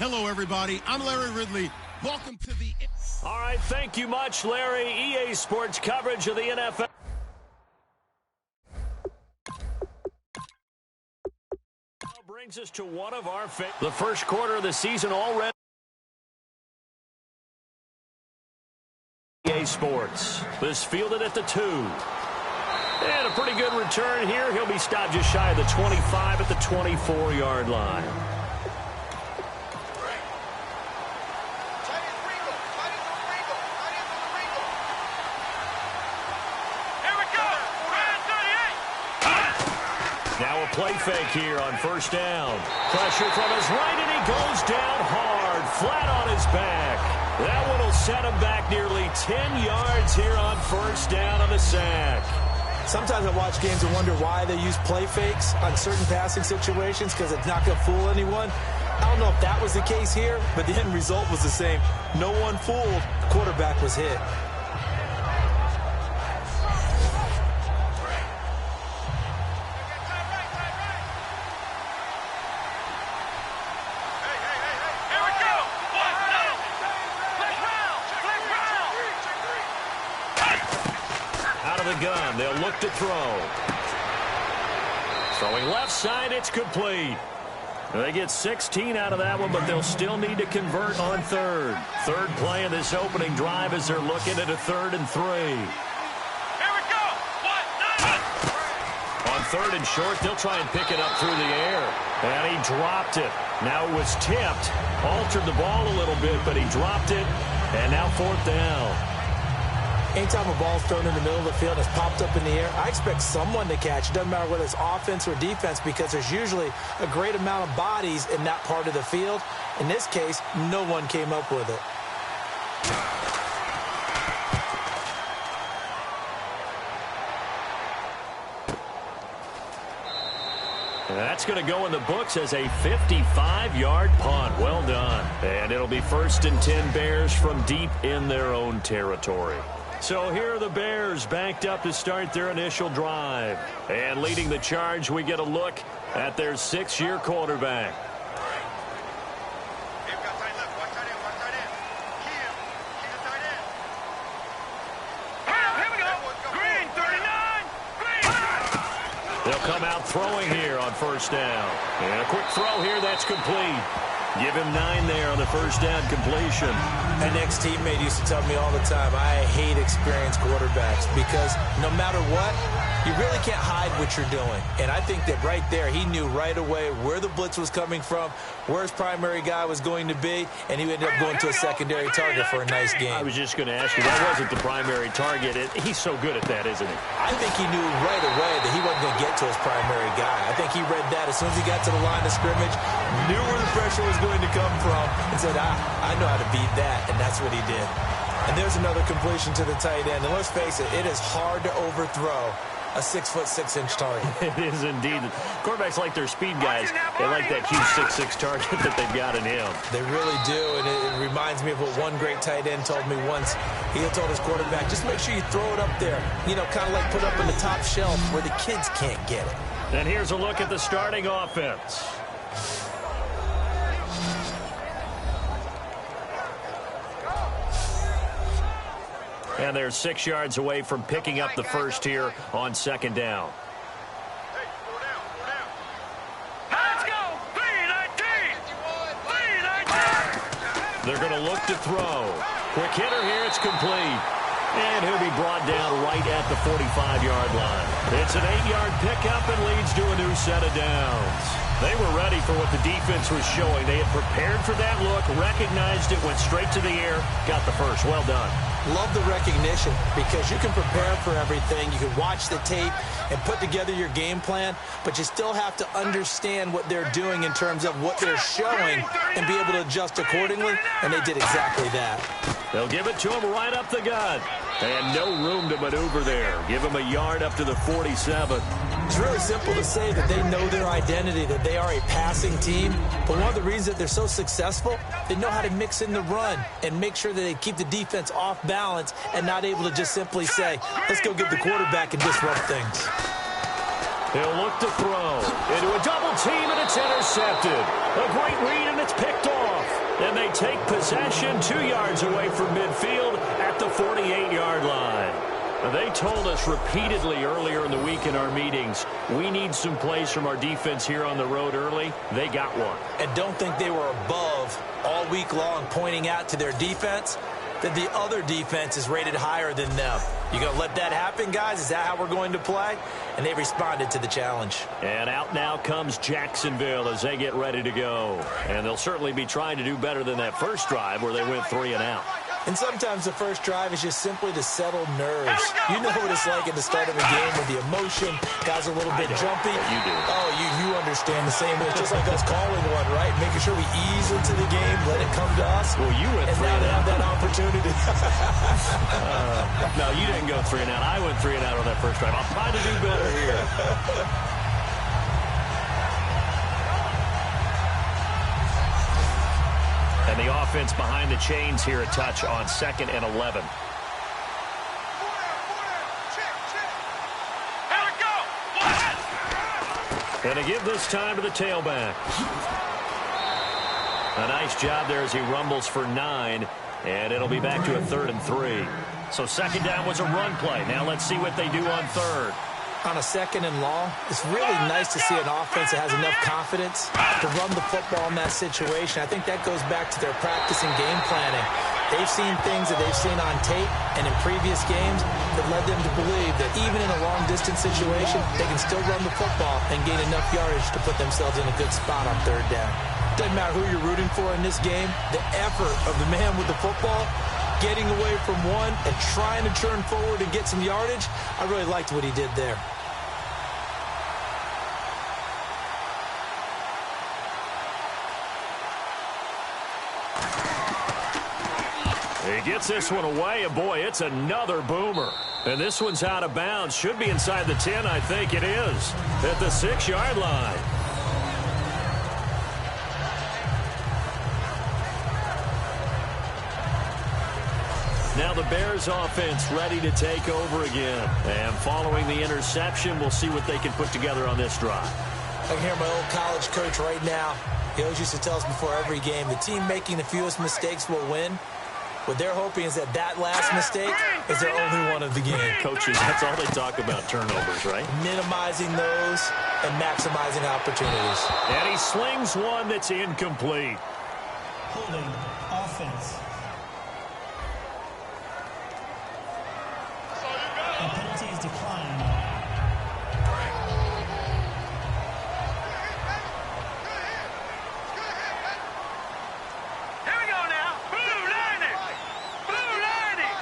Hello, everybody. I'm Larry Ridley. Welcome to the... All right, thank you much, Larry. EA Sports coverage of the NFL. Brings us to one of our the first quarter of the season already. EA Sports. This fielded at the 2. And a pretty good return here. He'll be stopped just shy of the 25 at the 24-yard line. Now a play fake here on first down. Pressure from his right, and he goes down hard, flat on his back. That one will set him back nearly 10 yards here on first down on the sack. Sometimes I watch games and wonder why they use play fakes on certain passing situations, because it's not going to fool anyone. I don't know if that was the case here, but the end result was the same. No one fooled. The quarterback was hit. Gun. They'll look to throw. Throwing left side, it's complete. They get 16 out of that one, but they'll still need to convert on third. Third play of this opening drive as they're looking at a 3rd and 3. Here we go. On 3rd and short, they'll try and pick it up through the air. And he dropped it. Now it was tipped. Altered the ball a little bit, but he dropped it. And now 4th down. Anytime a ball's thrown in the middle of the field and it's popped up in the air, I expect someone to catch. It doesn't matter whether it's offense or defense, because there's usually a great amount of bodies in that part of the field. In this case, no one came up with it. And that's going to go in the books as a 55-yard punt. Well done. And it'll be 1st and 10 Bears from deep in their own territory. So here are the Bears banked up to start their initial drive. And leading the charge, we get a look at their 6-year quarterback. They'll come out throwing here on first down. And a quick throw here, that's complete. Give him 9 there on the first down completion. An ex-teammate used to tell me all the time, I hate experienced quarterbacks, because no matter what, you really can't hide what you're doing. And I think that right there, he knew right away where the blitz was coming from, where his primary guy was going to be, and he ended up going to a secondary target for a nice game. I was just going to ask you, that wasn't the primary target. He's so good at that, isn't he? I think he knew right away that he wasn't going to get to his primary guy. I think he read that as soon as he got to the line of scrimmage, knew where the pressure was going to come from, and said, I know how to beat that, and that's what he did. And there's another completion to the tight end. And let's face it, it is hard to overthrow a 6'6" target. It is indeed. Quarterbacks like their speed guys. They like that huge 6'6" target that they've got in him. They really do, and it reminds me of what one great tight end told me once. He had told his quarterback, just make sure you throw it up there, you know, kind of like put up on the top shelf where the kids can't get it. And here's a look at the starting offense. And they're 6 yards away from picking up the first here on 2nd down. Let's go. 3-19. They're going to look to throw. Quick hitter here. It's complete. And he'll be brought down right at the 45-yard line. It's an 8-yard pickup and leads to a new set of downs. They were ready for what the defense was showing. They had prepared for that look, recognized it, went straight to the air, got the first. Well done. Love the recognition, because you can prepare for everything. You can watch the tape and put together your game plan, but you still have to understand what they're doing in terms of what they're showing and be able to adjust accordingly, and they did exactly that. They'll give it to him right up the gut. And no room to maneuver there. Give him a yard up to the 47. It's really simple to say that they know their identity, that they are a passing team. But one of the reasons that they're so successful, they know how to mix in the run and make sure that they keep the defense off balance and not able to just simply say, let's go get the quarterback and disrupt things. He'll look to throw into a double team, and it's intercepted. A great read, and it's picked off. And they take possession 2 yards away from midfield at the 48-yard line. They told us repeatedly earlier in the week in our meetings, we need some plays from our defense here on the road early. They got one. And don't think they were above all week long pointing out to their defense that the other defense is rated higher than them. You going to let that happen, guys? Is that how we're going to play? And they responded to the challenge. And out now comes Jacksonville as they get ready to go. And they'll certainly be trying to do better than that first drive where they went 3 and out. And sometimes the first drive is just simply to settle nerves. You know what it's like at the start of a game with the emotion. Guys are a little bit jumpy. You do. Oh, you understand the same way. It's just like us calling one, right? Making sure we ease into the game, let it come to us. Well, you went 3 and out. And now they have that opportunity. No, you didn't go 3 and out. I went 3 and out on that first drive. I'll try to do better here. And the offense behind the chains here a touch on 2nd and 11. Here we go. And to give this time to the tailback. A nice job there as he rumbles for 9. And it'll be back to a 3rd and 3. So 2nd down was a run play. Now let's see what they do on 3rd. On a 2nd and long, it's really nice to see an offense that has enough confidence to run the football in that situation. I think that goes back to their practice and game planning. They've seen things that they've seen on tape and in previous games that led them to believe that even in a long-distance situation, they can still run the football and gain enough yardage to put themselves in a good spot on 3rd down. Doesn't matter who you're rooting for in this game, the effort of the man with the football, getting away from one and trying to turn forward and get some yardage, I really liked what he did there. He gets this one away, and boy, it's another boomer. And this one's out of bounds. Should be inside the 10, I think it is, at the 6-yard line. Now the Bears offense ready to take over again. And following the interception, we'll see what they can put together on this drive. I can hear my old college coach right now. He always used to tell us before every game, the team making the fewest mistakes will win. What they're hoping is that last mistake is their only one of the game. Coaches, that's all they talk about, turnovers, right? Minimizing those and maximizing opportunities. And he slings one that's incomplete. Holding offense. And penalties declined. Here we go now. Blue lining. Blue lining.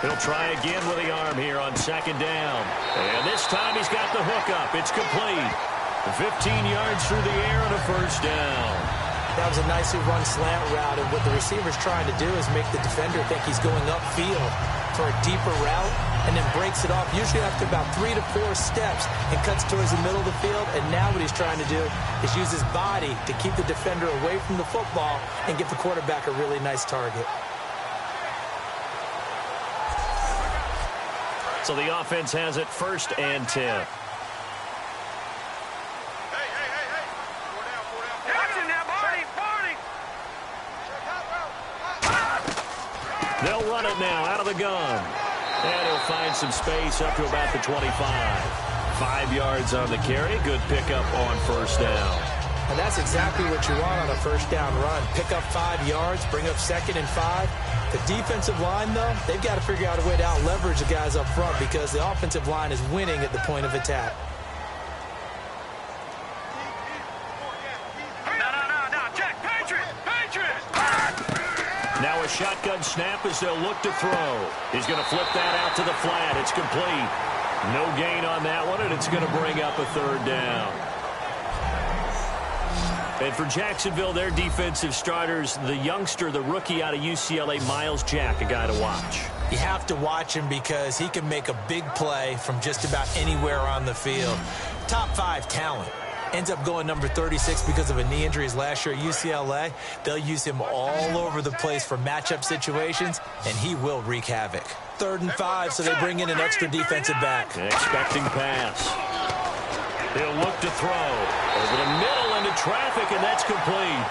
He'll try again with the arm here on 2nd down. And this time he's got the hook up. It's complete. 15 yards through the air and a 1st down. That was a nicely run slant route, and what the receiver's trying to do is make the defender think he's going upfield for a deeper route, and then breaks it off, usually after about 3 to 4 steps, and cuts towards the middle of the field. And now what he's trying to do is use his body to keep the defender away from the football and give the quarterback a really nice target. So the offense has it 1st and 10. They'll run it now out of the gun. And he'll find some space up to about the 25. 5 yards on the carry. Good pickup on 1st down. And that's exactly what you want on a 1st down run. Pick up 5 yards, bring up 2nd and 5. The defensive line, though, they've got to figure out a way to out-leverage the guys up front because the offensive line is winning at the point of attack. Now a shotgun snap as they'll look to throw. He's going to flip that out to the flat. It's complete. No gain on that one, and it's going to bring up a 3rd down. And for Jacksonville, their defensive starters, the youngster, the rookie out of UCLA, Miles Jack, a guy to watch. You have to watch him because he can make a big play from just about anywhere on the field. Top 5 talent. Ends up going number 36 because of a knee injury his last year at UCLA. They'll use him all over the place for matchup situations, and he will wreak havoc. 3rd and 5, so they bring in an extra defensive back. Expecting pass. He'll look to throw. Over the middle into traffic, and that's complete.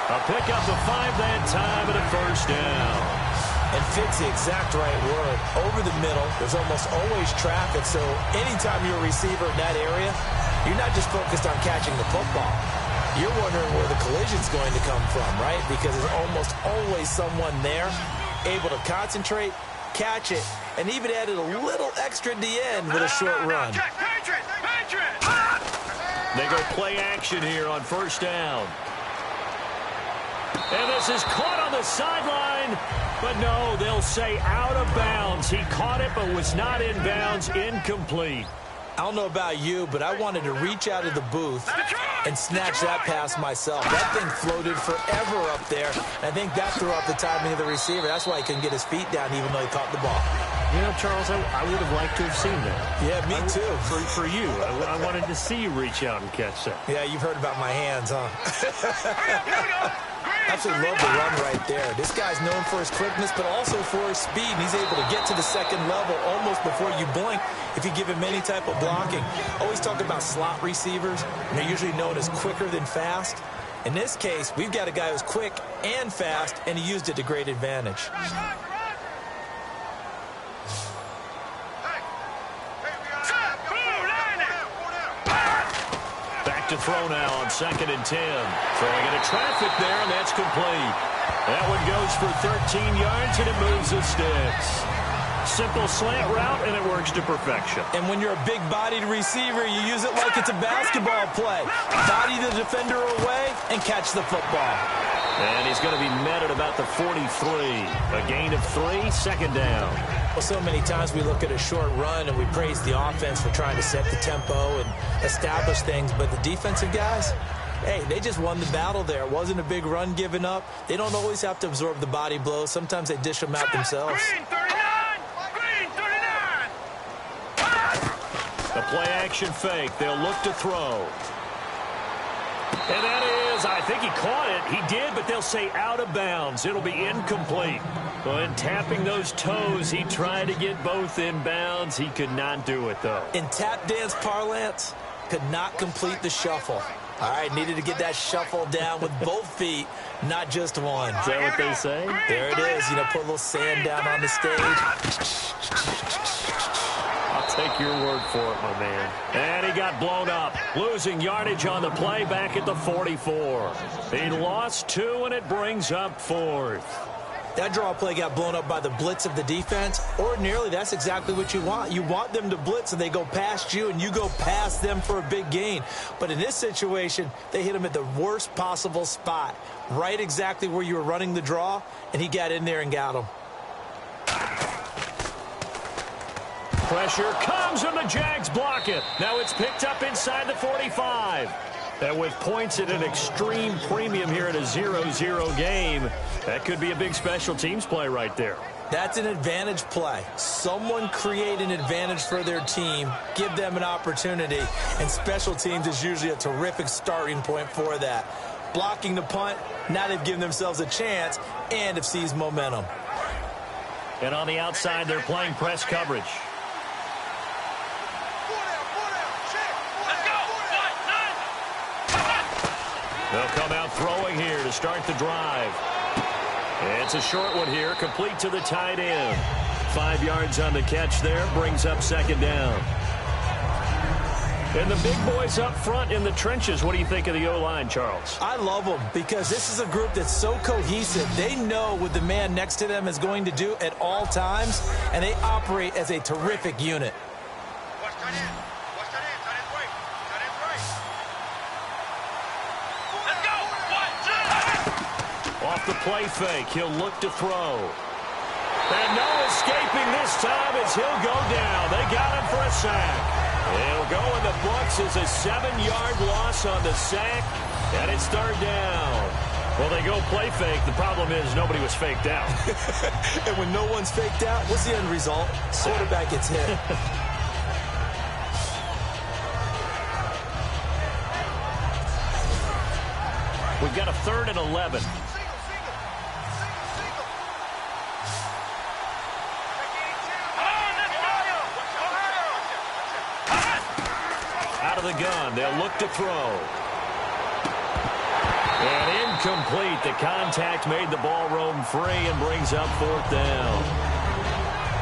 A pickup of 5 that time and a first down. And fit's the exact right word. Over the middle, there's almost always traffic, so anytime you're a receiver in that area, you're not just focused on catching the football. You're wondering where the collision's going to come from, right? Because there's almost always someone there able to concentrate, catch it, and even added a little extra at the end with a short run. They go play action here on first down. And this is caught on the sideline. But no, they'll say out of bounds. He caught it but was not in bounds. Incomplete. I don't know about you, but I wanted to reach out of the booth and snatch that pass myself. That thing floated forever up there. I think that threw off the timing of the receiver. That's why he couldn't get his feet down even though he caught the ball. You know, Charles, I would have liked to have seen that. Yeah, me too. For you. I wanted to see you reach out and catch that. Yeah, you've heard about my hands, huh? Absolutely love the run right there. This guy's known for his quickness, but also for his speed. And he's able to get to the second level almost before you blink if you give him any type of blocking. Always talk about slot receivers, and they're usually known as quicker than fast. In this case, we've got a guy who's quick and fast, and he used it to great advantage. To throw now on 2nd and 10. Throwing into traffic there, and that's complete. That one goes for 13 yards, and it moves the sticks. Simple slant route, and it works to perfection. And when you're a big-bodied receiver, you use it like it's a basketball play. Body the defender away and catch the football. And he's going to be met at about the 43. A gain of 3, second down. Well, so many times we look at a short run and we praise the offense for trying to set the tempo and establish things, but the defensive guys, hey, they just won the battle there. It wasn't a big run given up. They don't always have to absorb the body blows. Sometimes they dish them out themselves. The play-action fake. They'll look to throw. And that is, I think he caught it. He did, but they'll say out of bounds. It'll be incomplete. When tapping those toes, he tried to get both in bounds. He could not do it, though. In tap dance parlance, could not complete the shuffle. All right, needed to get that shuffle down with both feet, not just one. Is that what they say? There it is. You know, put a little sand down on the stage. Take your word for it, my man. And he got blown up. Losing yardage on the play back at the 44. He lost 2, and it brings up 4th. That draw play got blown up by the blitz of the defense. Ordinarily, that's exactly what you want. You want them to blitz, and they go past you, and you go past them for a big gain. But in this situation, they hit him at the worst possible spot, right exactly where you were running the draw, and he got in there and got him. Pressure comes, and the Jags block it. Now it's picked up inside the 45. And with points at an extreme premium here in a 0-0 game, that could be a big special teams play right there. That's an advantage play. Someone create an advantage for their team, give them an opportunity, and special teams is usually a terrific starting point for that. Blocking the punt, now they've given themselves a chance and have seized momentum. And on the outside, they're playing press coverage. They'll come out throwing here to start the drive. It's a short one here, complete to the tight end. 5 yards on the catch there, brings up second down. And the big boys up front in the trenches, what do you think of the O-line, Charles? I love them because this is a group that's so cohesive. They know what the man next to them is going to do at all times, and they operate as a terrific unit. Off the play fake, he'll look to throw. And no escaping this time as he'll go down. They got him for a sack. It'll go in the books as a 7-yard loss on the sack, and it's third down. Well, they go play fake. The problem is nobody was faked out. And when no one's faked out, what's the end result? Quarterback gets hit. We've got a 3rd and 11. Out of the gun, they'll look to throw. And incomplete. The contact made the ball roam free and brings up 4th down.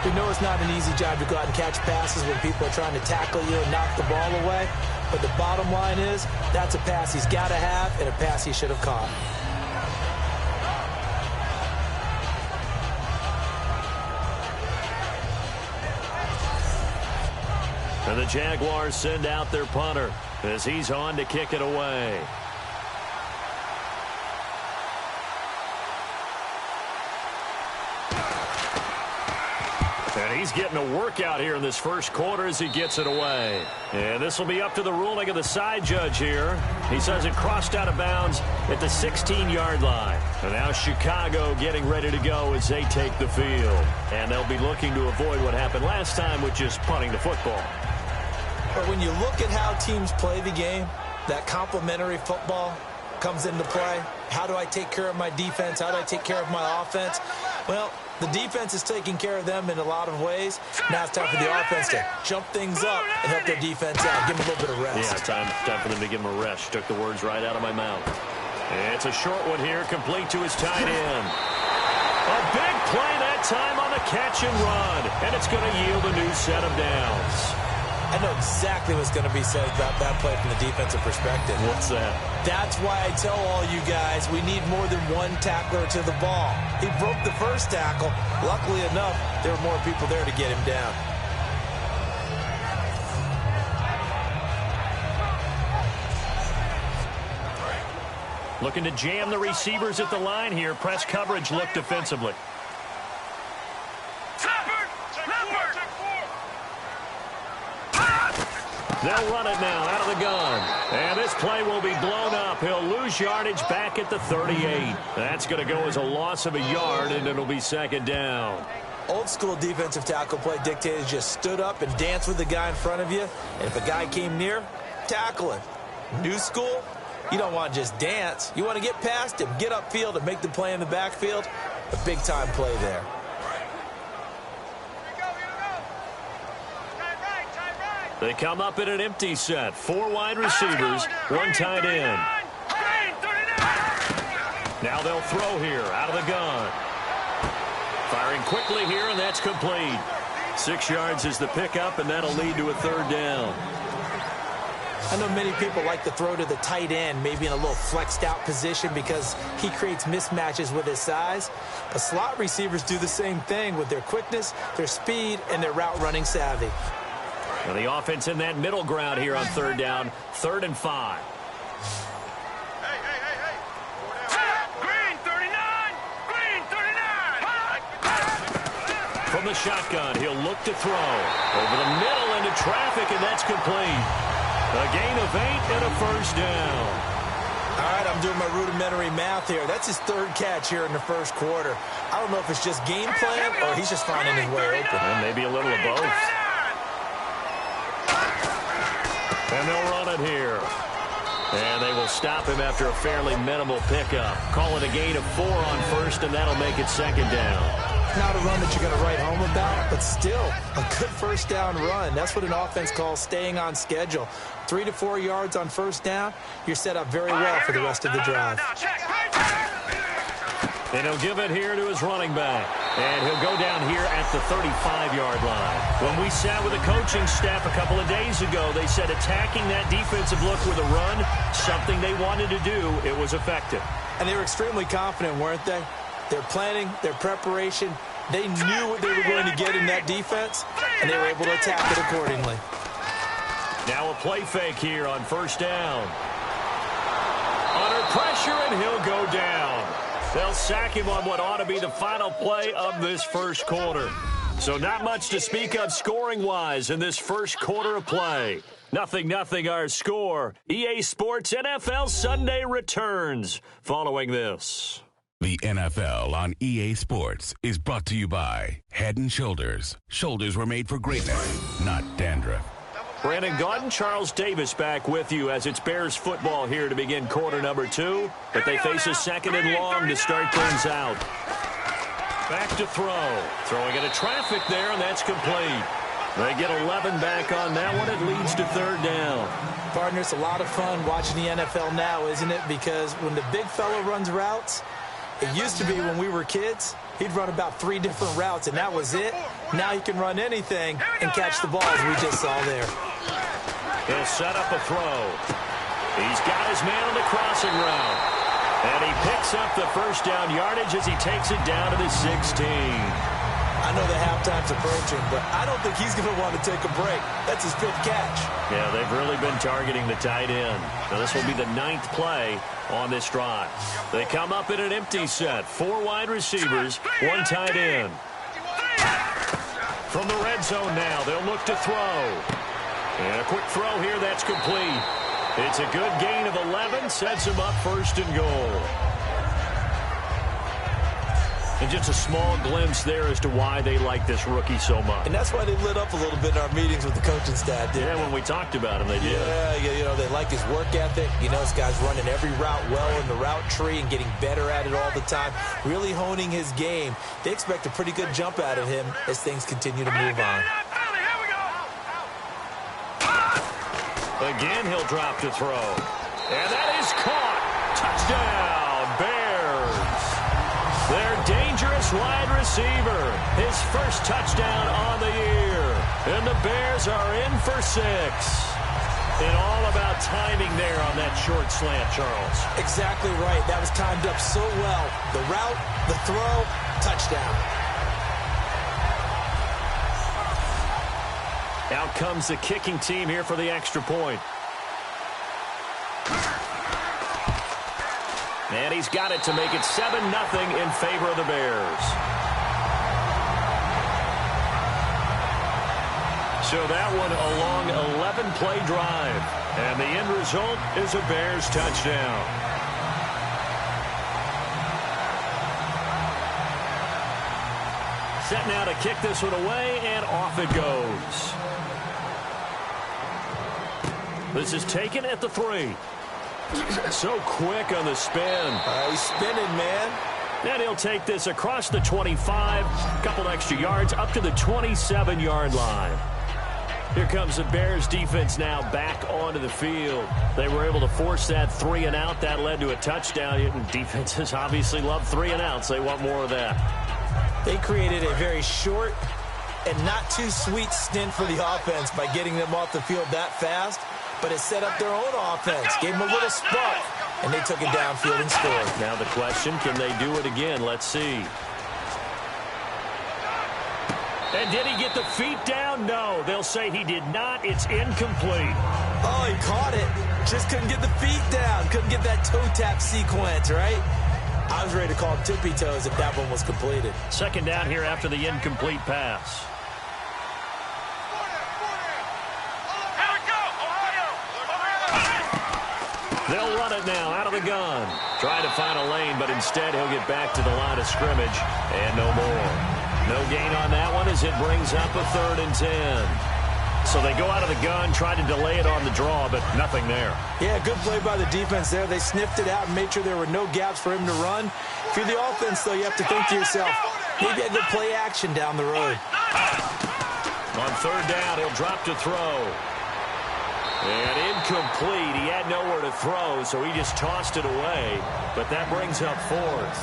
We know it's not an easy job to go out and catch passes when people are trying to tackle you and knock the ball away. But the bottom line is, that's a pass he's got to have and a pass he should have caught. And the Jaguars send out their punter as he's on to kick it away. And he's getting a workout here in this first quarter as he gets it away. And this will be up to the ruling of the side judge here. He says it crossed out of bounds at the 16-yard line. And now Chicago getting ready to go as they take the field. And they'll be looking to avoid what happened last time, which is punting the football. But when you look at how teams play the game, that complementary football comes into play. How do I take care of my defense? How do I take care of my offense? Well, the defense is taking care of them in a lot of ways. Now it's time for the offense to jump things up and help their defense out. Give them a little bit of rest. Yeah, time for them to give them a rest. Took the words right out of my mouth. It's a short one here, complete to his tight end. A big play that time on the catch and run. And it's going to yield a new set of downs. I know exactly what's going to be said about that play from the defensive perspective. What's that? That's why I tell all you guys we need more than one tackler to the ball. He broke the first tackle. Luckily enough, there were more people there to get him down. Looking to jam the receivers at the line here. Press coverage look defensively. They'll run it now out of the gun. And this play will be blown up. He'll lose yardage back at the 38. That's going to go as a loss of a yard, and it'll be 2nd down. Old school defensive tackle play dictated just stood up and danced with the guy in front of you. And if a guy came near, tackle him. New school, you don't want to just dance. You want to get past him, get upfield, and make the play in the backfield. A big-time play there. They come up in an empty set. 4 wide receivers, 1 tight end. Now they'll throw here out of the gun. Firing quickly here, and that's complete. 6 yards is the pickup, and that'll lead to a 3rd down. I know many people like to throw to the tight end, maybe in a little flexed out position because he creates mismatches with his size. But slot receivers do the same thing with their quickness, their speed, and their route running savvy. Now the offense in that middle ground here on 3rd down, 3rd and 5. Green 39! Green 39! From the shotgun, he'll look to throw. Over the middle into traffic, and that's complete. A gain of 8 and a 1st down. All right, I'm doing my rudimentary math here. That's his 3rd catch here in the first quarter. I don't know if it's just game plan or he's just finding his way open. And maybe a little of both. And they'll run it here. And they will stop him after a fairly minimal pickup. Call it a gain of 4 on 1st, and that'll make it 2nd down. Not a run that you're going to write home about, but still a good 1st down run. That's what an offense calls staying on schedule. 3 to 4 yards on 1st down, you're set up very well for the rest of the drive. And he'll give it here to his running back. And he'll go down here at the 35-yard line. When we sat with the coaching staff a couple of days ago, they said attacking that defensive look with a run, something they wanted to do, it was effective. And they were extremely confident, weren't they? Their planning, their preparation, they knew what they were going to get in that defense, and they were able to attack it accordingly. Now a play fake here on 1st down. Under pressure, and he'll go down. They'll sack him on what ought to be the final play of this first quarter. So not much to speak of scoring-wise in this first quarter of play. 0-0 our score. EA Sports NFL Sunday returns following this. The NFL on EA Sports is brought to you by Head & Shoulders. Shoulders were made for greatness, not dandruff. Brandon Gaudin, Charles Davis back with you as it's Bears football here to begin quarter number 2. But they face a 2nd and long to start things out. Back to throw. Throwing into traffic there, and that's complete. They get 11 back on that one. It leads to third down. Partner, it's a lot of fun watching the NFL now, isn't it? Because when the big fella runs routes, it used to be when we were kids, he'd run about 3 different routes, and that was it. Now he can run anything and catch the ball, as we just saw there. He'll set up a throw. He's got his man on the crossing route. And he picks up the first down yardage as he takes it down to the 16. I know the halftime's approaching, but I don't think he's going to want to take a break. That's his 5th catch. Yeah, they've really been targeting the tight end. Now, this will be the 9th play on this drive. They come up in an empty set. 4 wide receivers, 1 tight end. From the red zone now, they'll look to throw. And a quick throw here, that's complete. It's a good gain of 11, sets him up first and goal. And just a small glimpse there as to why they like this rookie so much. And that's why they lit up a little bit in our meetings with the coaching staff. Yeah, when we talked about him, they did. Yeah, they like his work ethic. You know, this guy's running every route well in the route tree and getting better at it all the time, really honing his game. They expect a pretty good jump out of him as things continue to move on. Again, he'll drop to throw. And that is caught. Touchdown, Bears. Their dangerous wide receiver. His first touchdown on the year. And the Bears are in for 6. And all about timing there on that short slant, Charles. Exactly right. That was timed up so well. The route, the throw, touchdown. Out comes the kicking team here for the extra point. And he's got it to make it 7-0 in favor of the Bears. So that one a long 11-play drive. And the end result is a Bears touchdown. Set now to kick this one away, and off it goes. This is taken at the 3. So quick on the spin. He's spinning, man. And he'll take this across the 25, couple extra yards, up to the 27-yard line. Here comes the Bears defense now back onto the field. They were able to force that 3 and out. That led to a touchdown. And defenses obviously love 3 and outs. They want more of that. They created a very short and not too sweet stint for the offense by getting them off the field that fast. But it set up their own offense, gave them a little spark, and they took it downfield and scored. Now the question, can they do it again? Let's see. And did he get the feet down? No, they'll say he did not. It's incomplete. Oh, he caught it. Just couldn't get the feet down. Couldn't get that toe tap sequence, right? I was ready to call tippy toes if that one was completed. Second down here after the incomplete pass. They'll run it now out of the gun. Trying to find a lane, but instead he'll get back to the line of scrimmage. And no more. No gain on that one as it brings up a 3rd and 10. So they go out of the gun, try to delay it on the draw, but nothing there. Yeah, good play by the defense there. They sniffed it out and made sure there were no gaps for him to run. If you're the offense, though, you have to think to yourself, maybe a good play action down the road. On 3rd down, he'll drop to throw. And incomplete. He had nowhere to throw, so he just tossed it away. But that brings up 4th.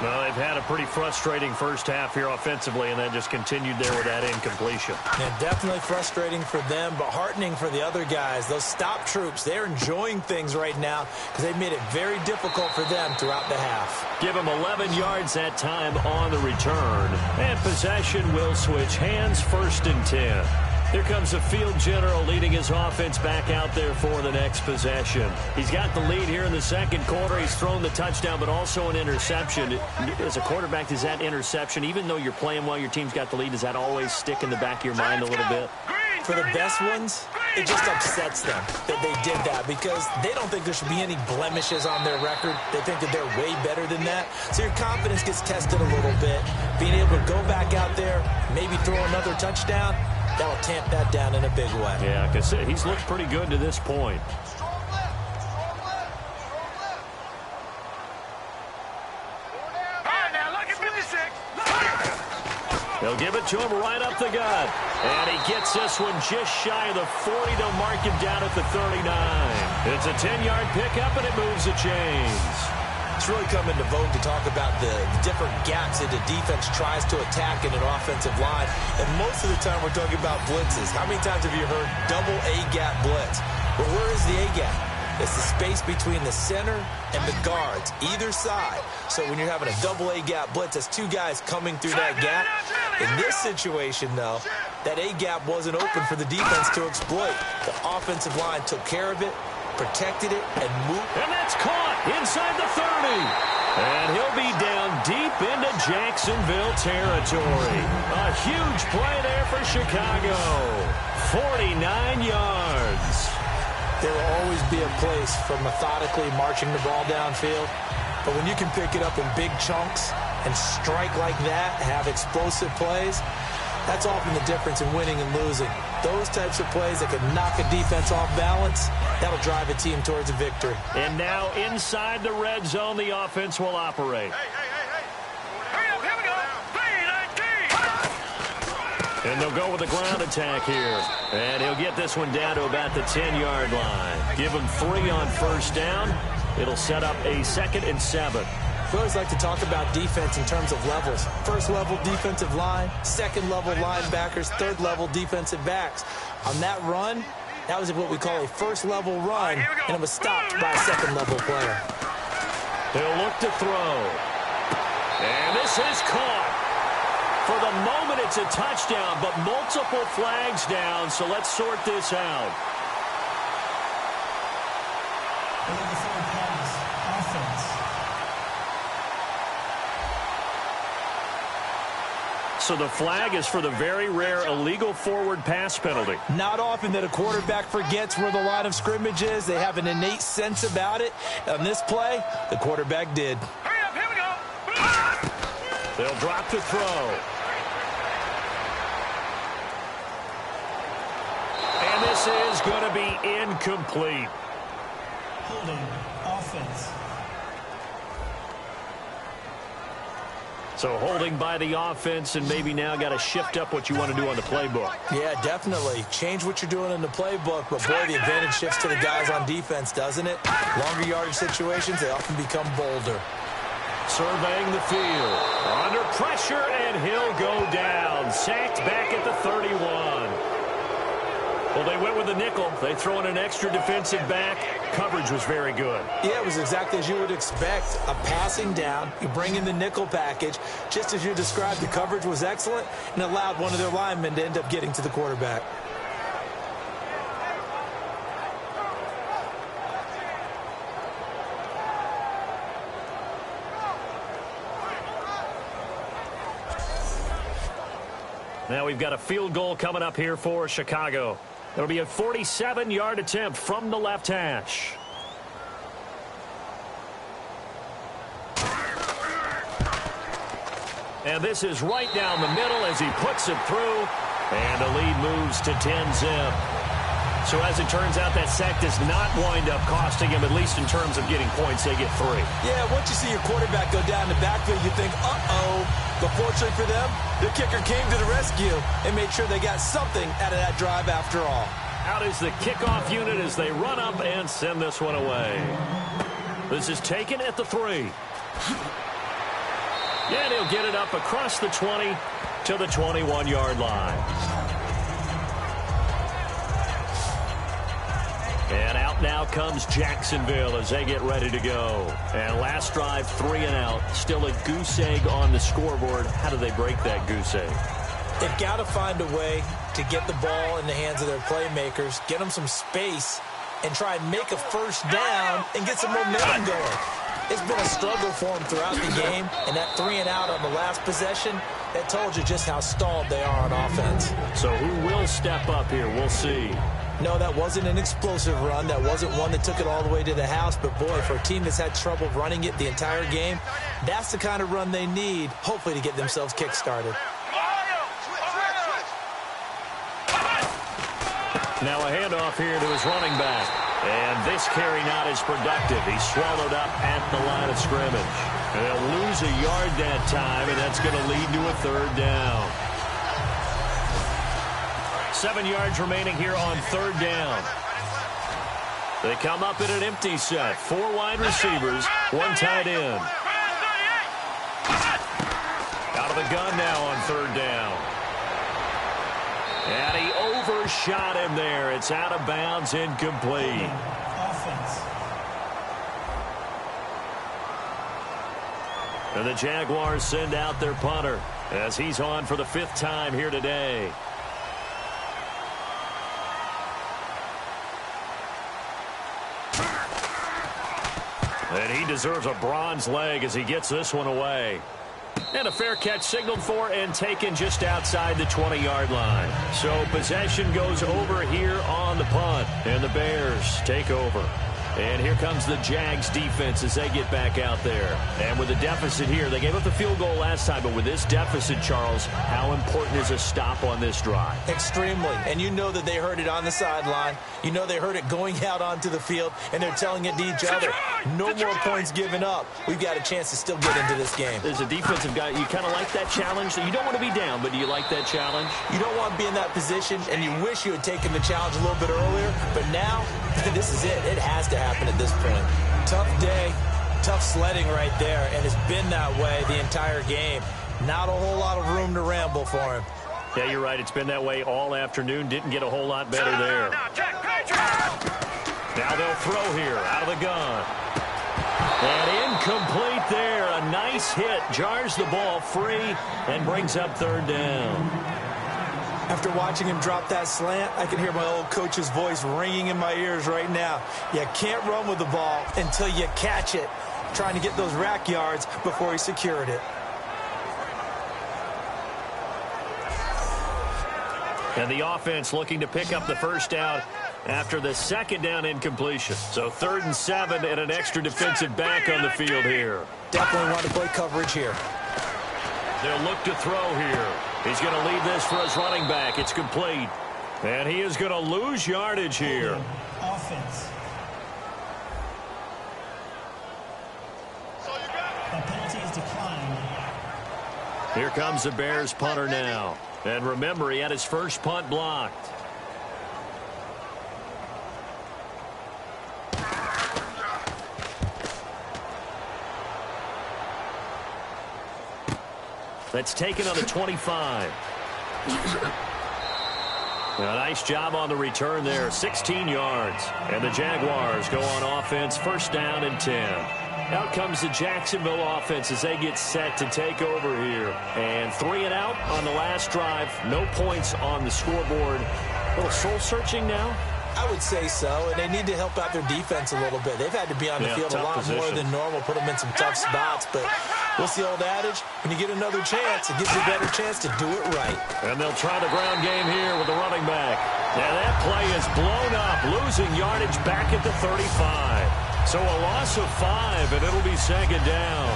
Well, they've had a pretty frustrating first half here offensively, and then just continued there with that incompletion. Yeah, definitely frustrating for them, but heartening for the other guys. Those stop troops, they're enjoying things right now because they've made it very difficult for them throughout the half. Give them 11 yards that time on the return. And possession will switch hands, 1st and 10. Here comes the field general leading his offense back out there for the next possession. He's got the lead here in the second quarter. He's thrown the touchdown, but also an interception. As a quarterback, does that interception, even though you're playing while your team's got the lead, does that always stick in the back of your mind a little bit? For the best ones, it just upsets them that they did that because they don't think there should be any blemishes on their record. They think that they're way better than that. So your confidence gets tested a little bit. Being able to go back out there, maybe throw another touchdown, that'll tamp that down in a big way. Yeah, because he's looked pretty good to this point. They'll give it to him right up the gut. And he gets this one just shy of the 40. They'll mark him down at the 39. It's a 10-yard pickup, and it moves the chains. It's really come into vogue to talk about the different gaps that the defense tries to attack in an offensive line. And most of the time we're talking about blitzes. How many times have you heard double A-gap blitz? But where is the A-gap? It's the space between the center and the guards, either side. So when you're having a double A-gap blitz, that's two guys coming through that gap. In this situation, though, that A-gap wasn't open for the defense to exploit. The offensive line took care of it, protected it, and moved. And that's caught inside the 30. And he'll be down deep into Jacksonville territory. A huge play there for Chicago. 49 yards. There will always be a place for methodically marching the ball downfield. But when you can pick it up in big chunks and strike like that, have explosive plays, that's often the difference in winning and losing. Those types of plays that can knock a defense off balance, that'll drive a team towards a victory. And now inside the red zone, the offense will operate. Hurry up, here we go. 3-19. And they'll go with a ground attack here. And he'll get this one down to about the 10-yard line. Give him 3 on first down. It'll set up a 2nd and 7. We always like to talk about defense in terms of levels. First level defensive line, second level linebackers, third level defensive backs. On that run, that was what we call a first level run, and it was stopped by a second level player. They'll look to throw. And this is caught. For the moment, it's a touchdown, but multiple flags down, so let's sort this out. Illegal forward pass, offense. So the flag is for the very rare illegal forward pass penalty. Not often that a quarterback forgets where the line of scrimmage is. They have an innate sense about it. On this play, the quarterback did. Hurry up, here we go. They'll drop to throw. And this is going to be incomplete. Holding, offense. So holding by the offense, and maybe now got to shift up what you want to do on the playbook. Yeah, definitely. Change what you're doing in the playbook, but boy, the advantage shifts to the guys on defense, doesn't it? Longer yardage situations, they often become bolder. Surveying the field. Under pressure, and he'll go down. Sacked back at the 31. Well, they went with a nickel. They throw in an extra defensive back. Coverage was very good. Yeah, it was exactly as you would expect. A passing down. You bring in the nickel package. Just as you described, the coverage was excellent and allowed one of their linemen to end up getting to the quarterback. Now we've got a field goal coming up here for Chicago. It'll be a 47-yard attempt from the left hash. And this is right down the middle as he puts it through. And the lead moves to 10-zip. So as it turns out, that sack does not wind up costing him, at least in terms of getting points. They get 3. Yeah, once you see your quarterback go down the backfield, you think, uh-oh. But fortunately for them, the kicker came to the rescue and made sure they got something out of that drive after all. Out is the kickoff unit as they run up and send this one away. This is taken at the 3. And he'll get it up across the 20 to the 21-yard line. And out now comes Jacksonville as they get ready to go. And last drive, 3 and out. Still a goose egg on the scoreboard. How do they break that goose egg? They've got to find a way to get the ball in the hands of their playmakers, get them some space, and try and make a first down and get some momentum going. It's been a struggle for them throughout the game, and that 3 and out on the last possession, that told you just how stalled they are on offense. So who will step up here? We'll see. No, that wasn't an explosive run. That wasn't one that took it all the way to the house. But, boy, for a team that's had trouble running it the entire game, that's the kind of run they need, hopefully, to get themselves kick-started. Now a handoff here to his running back. And this carry not as productive. He's swallowed up at the line of scrimmage. And they'll lose a yard that time, and that's going to lead to a 3rd down. 7 yards remaining here on third down. They come up in an empty set. 4 wide receivers, 1 tight end. Out of the gun now on third down. And he overshot him there. It's out of bounds, incomplete. Offense. And the Jaguars send out their punter as he's on for the 5th time here today. And he deserves a bronze leg as he gets this one away. And a fair catch signaled for and taken just outside the 20-yard line. So possession goes over here on the punt. And the Bears take over. And here comes the Jags defense as they get back out there. And with a deficit here, they gave up the field goal last time, but with this deficit, Charles, how important is a stop on this drive? Extremely. And you know that they heard it on the sideline. You know they heard it going out onto the field, and they're telling it to each other. No more points given up. We've got a chance to still get into this game. As a defensive guy, you kind of like that challenge. You don't want to be down, but do you like that challenge? You don't want to be in that position, and you wish you had taken the challenge a little bit earlier, but now this is it. It has to happen at this point. Tough day, tough sledding right there, and it's been that way the entire game. Not a whole lot of room to ramble for him. Yeah, you're right. It's been that way all afternoon. Didn't get a whole lot better there. Now they'll throw here out of the gun. And incomplete there. A nice hit. Jars the ball free and brings up third down. After watching him drop that slant, I can hear my old coach's voice ringing in my ears right now. You can't run with the ball until you catch it. Trying to get those rack yards before he secured it. And the offense looking to pick up the first down after the second down incompletion. So 3rd and 7 and an extra defensive back on the field here. Definitely want to play coverage here. They'll look to throw here. He's going to leave this for his running back. It's complete. And he is going to lose yardage here. Offense. A penalty is declined. Here comes the Bears punter now. And remember, he had his first punt blocked. That's taken on the 25. A nice job on the return there. 16 yards. And the Jaguars go on offense. First down and 10. Out comes the Jacksonville offense as they get set to take over here. And 3 and out on the last drive. No points on the scoreboard. A little soul-searching now. I would say so, and they need to help out their defense a little bit. They've had to be on the field a lot more than normal, put them in some tough spots. But what's the old adage? When you get another chance, it gives you a better chance to do it right. And they'll try the ground game here with the running back. And that play is blown up, losing yardage back at the 35. So a loss of 5, and it'll be second down.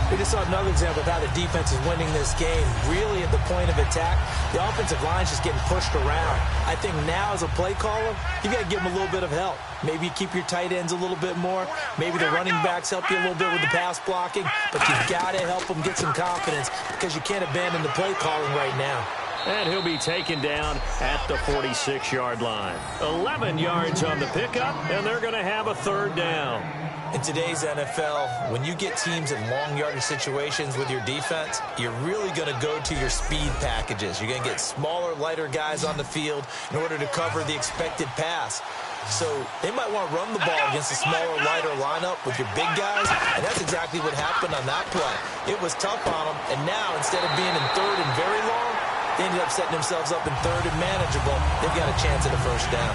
We just saw another example of how the defense is winning this game. Really at the point of attack, the offensive line's just getting pushed around. I think now as a play caller, you got to give them a little bit of help. Maybe you keep your tight ends a little bit more. Maybe the running backs help you a little bit with the pass blocking. But you got to help them get some confidence because you can't abandon the play calling right now. And he'll be taken down at the 46-yard line. 11 yards on the pickup, and they're going to have a third down. In today's NFL, when you get teams in long yardage situations with your defense, you're really going to go to your speed packages. You're going to get smaller, lighter guys on the field in order to cover the expected pass. So they might want to run the ball against a smaller, lighter lineup with your big guys, and that's exactly what happened on that play. It was tough on them, and now instead of being in third and very long, they ended up setting themselves up in third and manageable. They've got a chance at a first down.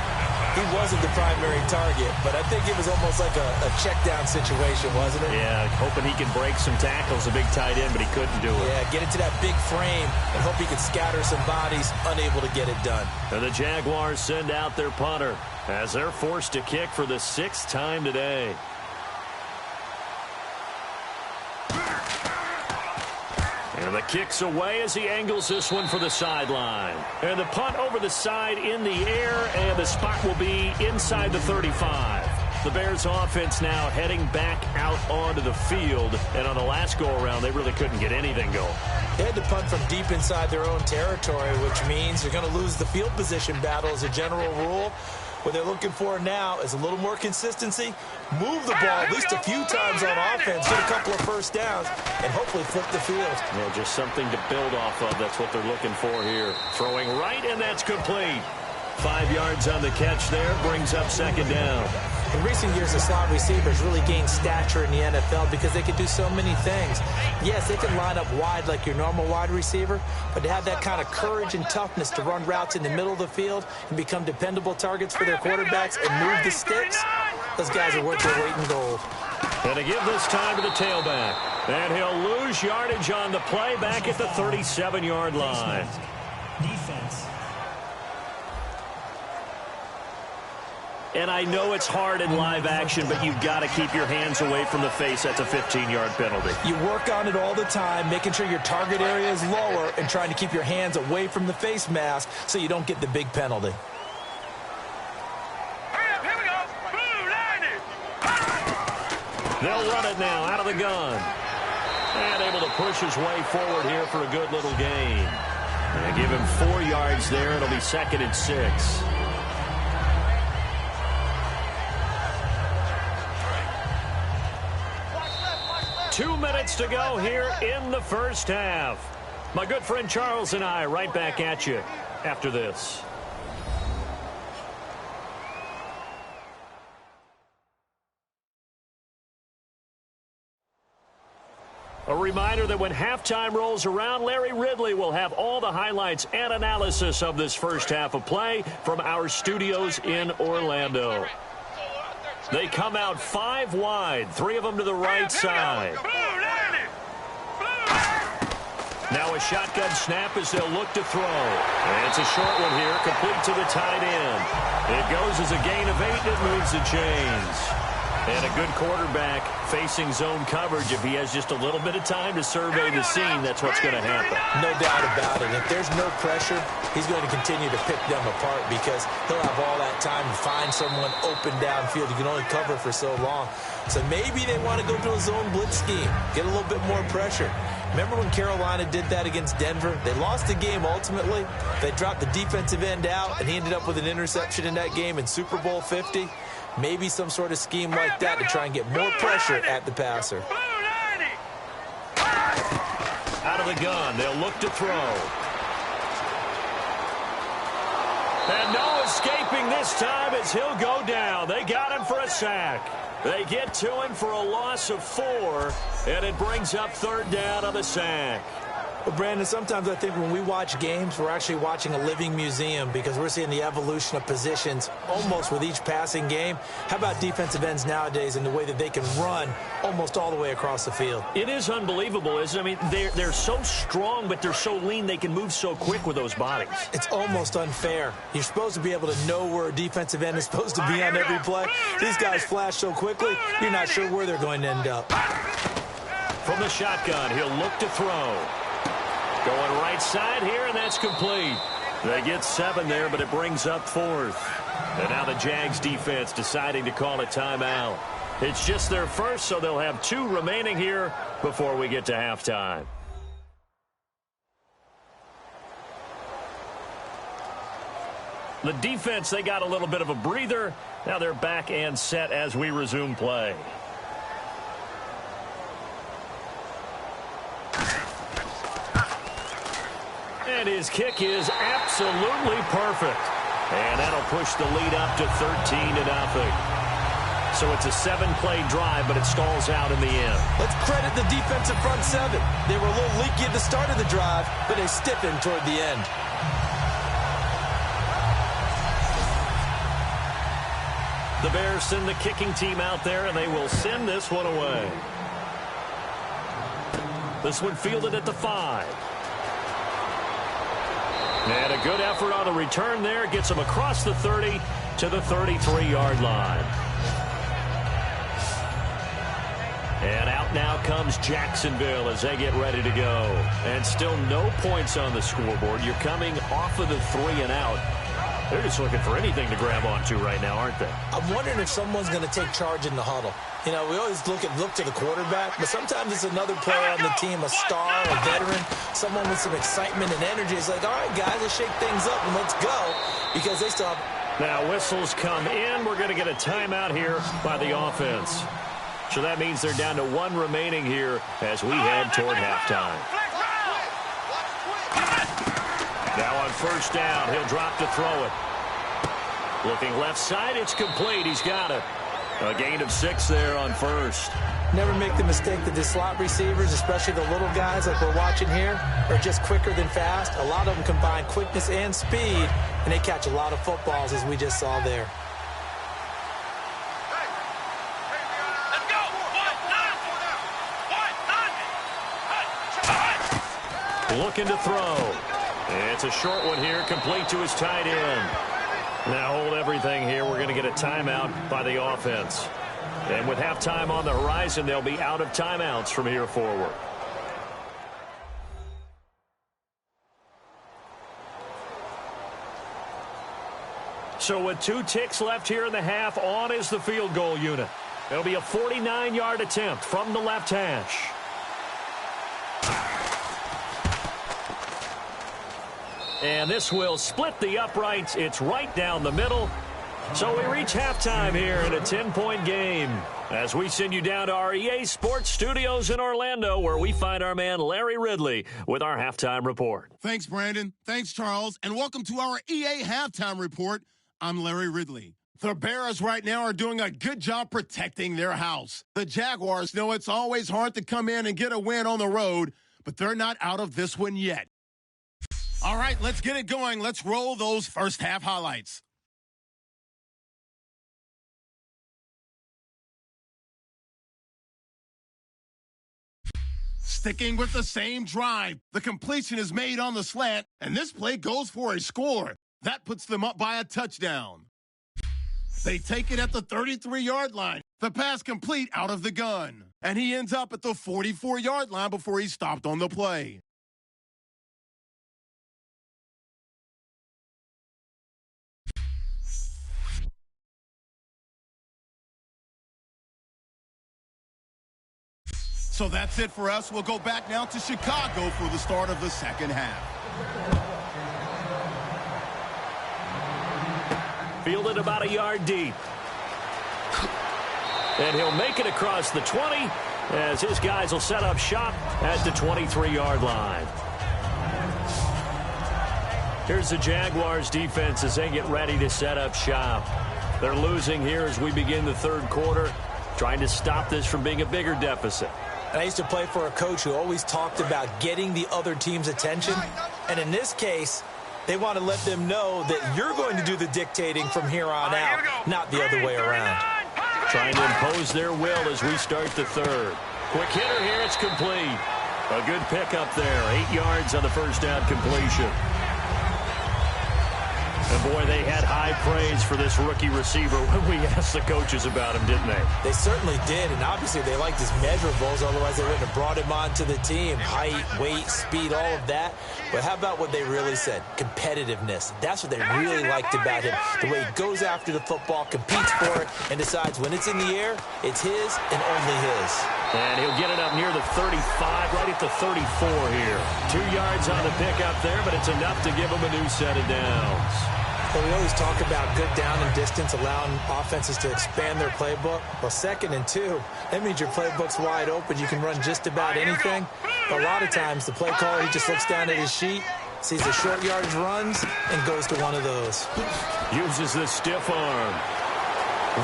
He wasn't the primary target, but I think it was almost like a check down situation, wasn't it? Yeah, hoping he could break some tackles, a big tight end, but he couldn't do it. Yeah, get into that big frame and hope he could scatter some bodies, unable to get it done. And the Jaguars send out their punter as they're forced to kick for the 6th time today. And the kick's away as he angles this one for the sideline. And the punt over the side in the air, and the spot will be inside the 35. The Bears offense now heading back out onto the field. And on the last go-around, they really couldn't get anything going. They had to punt from deep inside their own territory, which means they're going to lose the field position battle as a general rule. What they're looking for now is a little more consistency, move the ball at least a few times on offense, get a couple of first downs, and hopefully flip the field. Yeah, just something to build off of. That's what they're looking for here. Throwing right, and that's complete. 5 yards on the catch there, brings up second down. In recent years, the slot receivers really gained stature in the NFL because they can do so many things. Yes, they can line up wide like your normal wide receiver, but to have that kind of courage and toughness to run routes in the middle of the field and become dependable targets for their quarterbacks and move the sticks, those guys are worth their weight in gold. And to give this time to the tailback. And he'll lose yardage on the play back at the 37-yard line. Defense. And I know it's hard in live action, but you've got to keep your hands away from the face. That's a 15-yard penalty. You work on it all the time, making sure your target area is lower and trying to keep your hands away from the face mask so you don't get the big penalty. Here we go. Blue line it. They'll run it now out of the gun. And able to push his way forward here for a good little gain. And give him 4 yards there. It'll be 2nd and 6. Two minutes to go here in the first half. My good friend Charles and I right back at you after this. A reminder that when halftime rolls around, Larry Ridley will have all the highlights and analysis of this first half of play from our studios in Orlando. They come out 5 wide, 3 of them to the right side. Now a shotgun snap as they'll look to throw. And it's a short one here, complete to the tight end. It goes as a gain of 8, and it moves the chains. And a good quarterback facing zone coverage. If he has just a little bit of time to survey the scene, that's what's going to happen. No doubt about it. If there's no pressure, he's going to continue to pick them apart because he'll have all that time to find someone open downfield. You can only cover for so long. So maybe they want to go to a zone blitz scheme, get a little bit more pressure. Remember when Carolina did that against Denver? They lost the game ultimately. They dropped the defensive end out, and he ended up with an interception in that game in Super Bowl 50. Maybe some sort of scheme like that to try and get more pressure at the passer. Out of the gun, they'll look to throw. And no escaping this time as he'll go down. They got him for a sack. They get to him for a loss of 4, and it brings up 3rd down on the sack. Well, Brandon, sometimes I think when we watch games, we're actually watching a living museum because we're seeing the evolution of positions almost with each passing game. How about defensive ends nowadays and the way that they can run almost all the way across the field? It is unbelievable, isn't it? I mean, they're so strong, but they're so lean. They can move so quick with those bodies. It's almost unfair. You're supposed to be able to know where a defensive end is supposed to be on every play. These guys flash so quickly, you're not sure where they're going to end up. From the shotgun, he'll look to throw. Going right side here, and that's complete. They get 7 there, but it brings up 4th. And now the Jags defense deciding to call a timeout. It's just their first, so they'll have 2 remaining here before we get to halftime. The defense, they got a little bit of a breather. Now they're back and set as we resume play. And his kick is absolutely perfect. And that'll push the lead up to 13-0. So it's a 7-play drive, but it stalls out in the end. Let's credit the defensive front 7. They were a little leaky at the start of the drive, but they stiffened toward the end. The Bears send the kicking team out there, and they will send this one away. This one fielded at the 5. And a good effort on the return there. Gets him across the 30 to the 33-yard line. And out now comes Jacksonville as they get ready to go. And still no points on the scoreboard. You're coming off of the 3 and out. They're just looking for anything to grab onto right now, aren't they? I'm wondering if someone's going to take charge in the huddle. You know, we always look to the quarterback, but sometimes it's another player on the team, a star, a veteran, someone with some excitement and energy. It's like, all right, guys, let's shake things up and let's go, because they still have... Now, whistles come in. We're going to get a timeout here by the offense. So that means they're down to one remaining here as we head toward halftime. Now on first down, he'll drop to throw it. Looking left side, it's complete. He's got it. A gain of 6 there on first. Never make the mistake that the slot receivers, especially the little guys like we're watching here, are just quicker than fast. A lot of them combine quickness and speed, and they catch a lot of footballs, as we just saw there. Looking to throw. It's a short one here, complete to his tight end. Now hold everything here. We're going to get a timeout by the offense. And with halftime on the horizon, they'll be out of timeouts from here forward. So with 2 ticks left here in the half, on is the field goal unit. It'll be a 49-yard attempt from the left hash. And this will split the uprights. It's right down the middle. So we reach halftime here in a 10-point game as we send you down to our EA Sports Studios in Orlando, where we find our man Larry Ridley with our halftime report. Thanks, Brandon. Thanks, Charles. And welcome to our EA Halftime Report. I'm Larry Ridley. The Bears right now are doing a good job protecting their house. The Jaguars know it's always hard to come in and get a win on the road, but they're not out of this one yet. All right, let's get it going. Let's roll those first half highlights. Sticking with the same drive, the completion is made on the slant, and this play goes for a score. That puts them up by a touchdown. They take it at the 33-yard line. The pass complete out of the gun, and he ends up at the 44-yard line before he stopped on the play. So that's it for us. We'll go back now to Chicago for the start of the second half. Fielded about a yard deep. And he'll make it across the 20 as his guys will set up shop at the 23-yard line. Here's the Jaguars defense as they get ready to set up shop. They're losing here as we begin the third quarter, trying to stop this from being a bigger deficit. I used to play for a coach who always talked about getting the other team's attention. And in this case, they want to let them know that you're going to do the dictating from here on out, not the other way around. Trying to impose their will as we start the third. Quick hitter here, it's complete. A good pickup there, 8 yards on the first down completion. And boy, they had high praise for this rookie receiver when we asked the coaches about him, didn't they? They certainly did, and obviously they liked his measurables, otherwise they wouldn't have brought him onto the team. Height, weight, speed, all of that. But how about what they really said? Competitiveness. That's what they really liked about him. The way he goes after the football, competes for it, and decides when it's in the air, it's his and only his. And he'll get it up near the 35, right at the 34 here. 2 yards on the pickup there, but it's enough to give him a new set of downs. Well, we always talk about good down and distance, allowing offenses to expand their playbook. Well, 2nd and 2, that means your playbook's wide open. You can run just about anything. But a lot of times, the play caller, he just looks down at his sheet, sees the short yardage runs, and goes to one of those. Uses the stiff arm.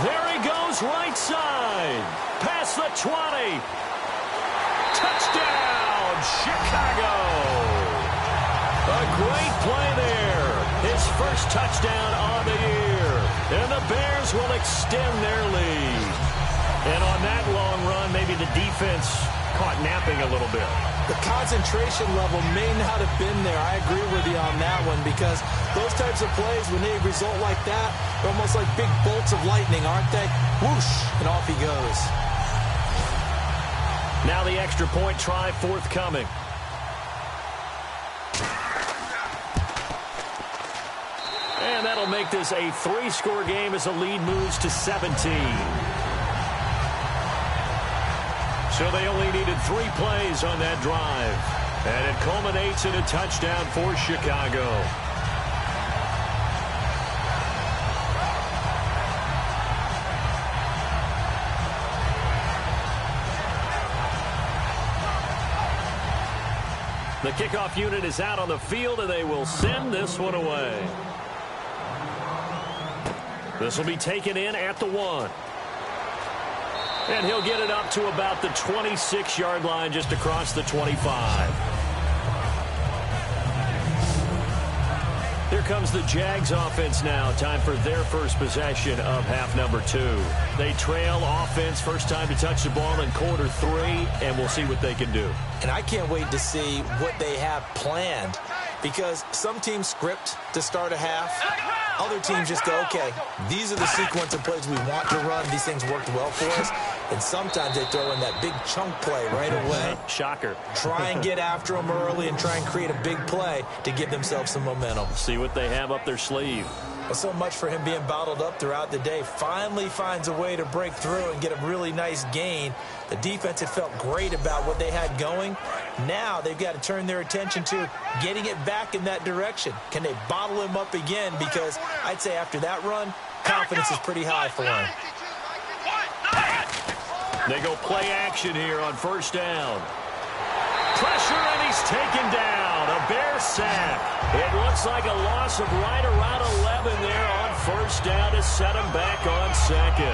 There he goes, right side. Past the 20. Touchdown, Chicago. A great play there. His first touchdown on the year. And the Bears will extend their lead. And on that long run, maybe the defense caught napping a little bit. The concentration level may not have been there. I agree with you on that one, because those types of plays, when they result like that, they're almost like big bolts of lightning, aren't they? Whoosh, and off he goes. Now the extra point try forthcoming. And that'll make this a 3-score game as the lead moves to 17. So they only needed 3 plays on that drive. And it culminates in a touchdown for Chicago. The kickoff unit is out on the field, and they will send this one away. This will be taken in at the 1. And he'll get it up to about the 26-yard line, just across the 25. Here comes the Jags offense now. Time for their first possession of half number 2. They trail offense, first time to touch the ball in quarter 3, and we'll see what they can do. And I can't wait to see what they have planned, because some teams script to start a half. Other teams just go, okay, these are the sequence of plays we want to run. These things worked well for us. And sometimes they throw in that big chunk play right away. Shocker. Try and get after them early and try and create a big play to give themselves some momentum. See what they have up their sleeve. Well, so much for him being bottled up throughout the day. Finally finds a way to break through and get a really nice gain. The defense had felt great about what they had going. Now they've got to turn their attention to getting it back in that direction. Can they bottle him up again? Because I'd say after that run, confidence is pretty high for him. They go play action here on first down. Pressure, and he's taken down. A Bear sack. It looks like a loss of right around 11 there on first down to set him back on second.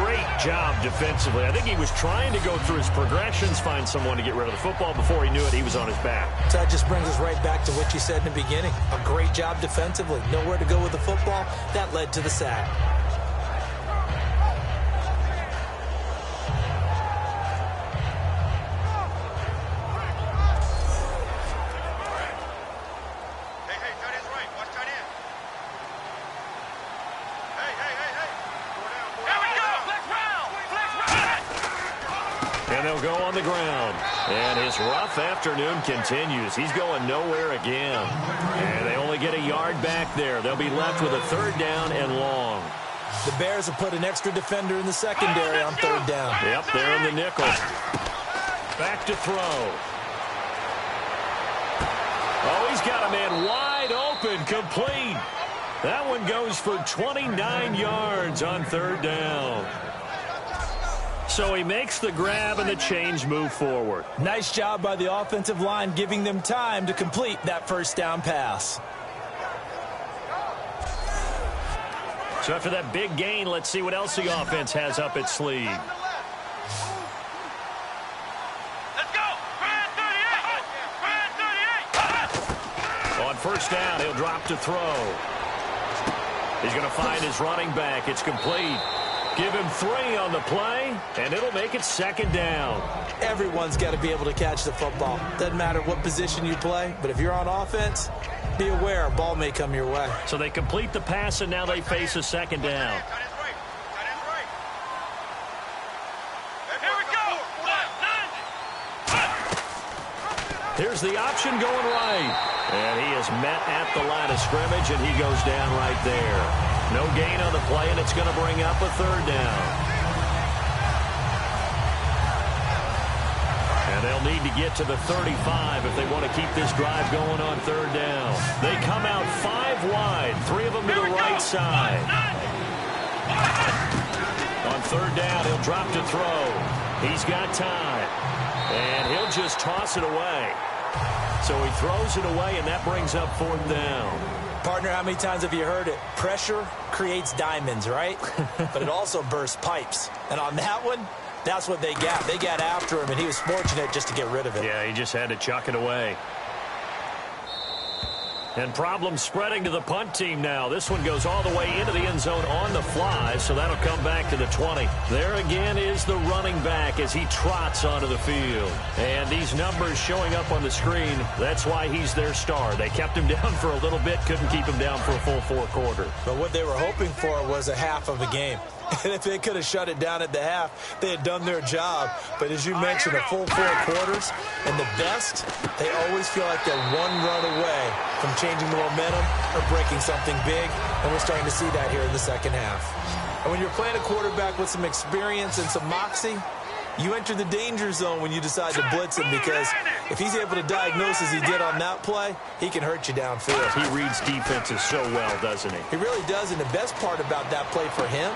Great job defensively. I think he was trying to go through his progressions, find someone to get rid of the football. Before he knew it, he was on his back. So that just brings us right back to what you said in the beginning. A great job defensively. Nowhere to go with the football. That led to the sack. And they'll go on the ground. And his rough afternoon continues. He's going nowhere again. And they only get a yard back there. They'll be left with a 3rd down and long. The Bears have put an extra defender in the secondary on 3rd down. Yep, they're in the nickel. Back to throw. Oh, he's got a man wide open, complete. That one goes for 29 yards on 3rd down. So he makes the grab and the change move forward. Nice job by the offensive line, giving them time to complete that first down pass. So after that big gain, let's see what else the offense has up its sleeve. Let's go! Grand 38! On first down, he'll drop to throw. He's going to find his running back. It's complete. Give him 3 on the play, and it'll make it 2nd down. Everyone's got to be able to catch the football. Doesn't matter what position you play, but if you're on offense, be aware a ball may come your way. So they complete the pass, and now they face a 2nd down. Here we go! Here's the option going right. And he is met at the line of scrimmage, and he goes down right there. No gain on the play, and it's going to bring up a 3rd down. And they'll need to get to the 35 if they want to keep this drive going on 3rd down. They come out 5 wide, 3 of them to the right side. On 3rd down, he'll drop to throw. He's got time. And he'll just toss it away. So he throws it away, and that brings up 4th down. Partner, how many times have you heard it? Pressure creates diamonds, right? But it also bursts pipes. And on that one, that's what they got. They got after him, and he was fortunate just to get rid of it. Yeah, he just had to chuck it away. And problems spreading to the punt team now. This one goes all the way into the end zone on the fly, so that'll come back to the 20. There again is the running back as he trots onto the field. And these numbers showing up on the screen, that's why he's their star. They kept him down for a little bit, couldn't keep him down for a full 4 quarters. But what they were hoping for was a half of a game. And if they could have shut it down at the half, they had done their job. But as you mentioned, a full 4 quarters, and the best, they always feel like they're one run away from changing the momentum or breaking something big, and we're starting to see that here in the second half. And when you're playing a quarterback with some experience and some moxie, you enter the danger zone when you decide to blitz him, because if he's able to diagnose as he did on that play, he can hurt you downfield. He reads defenses so well, doesn't he? He really does, and the best part about that play for him,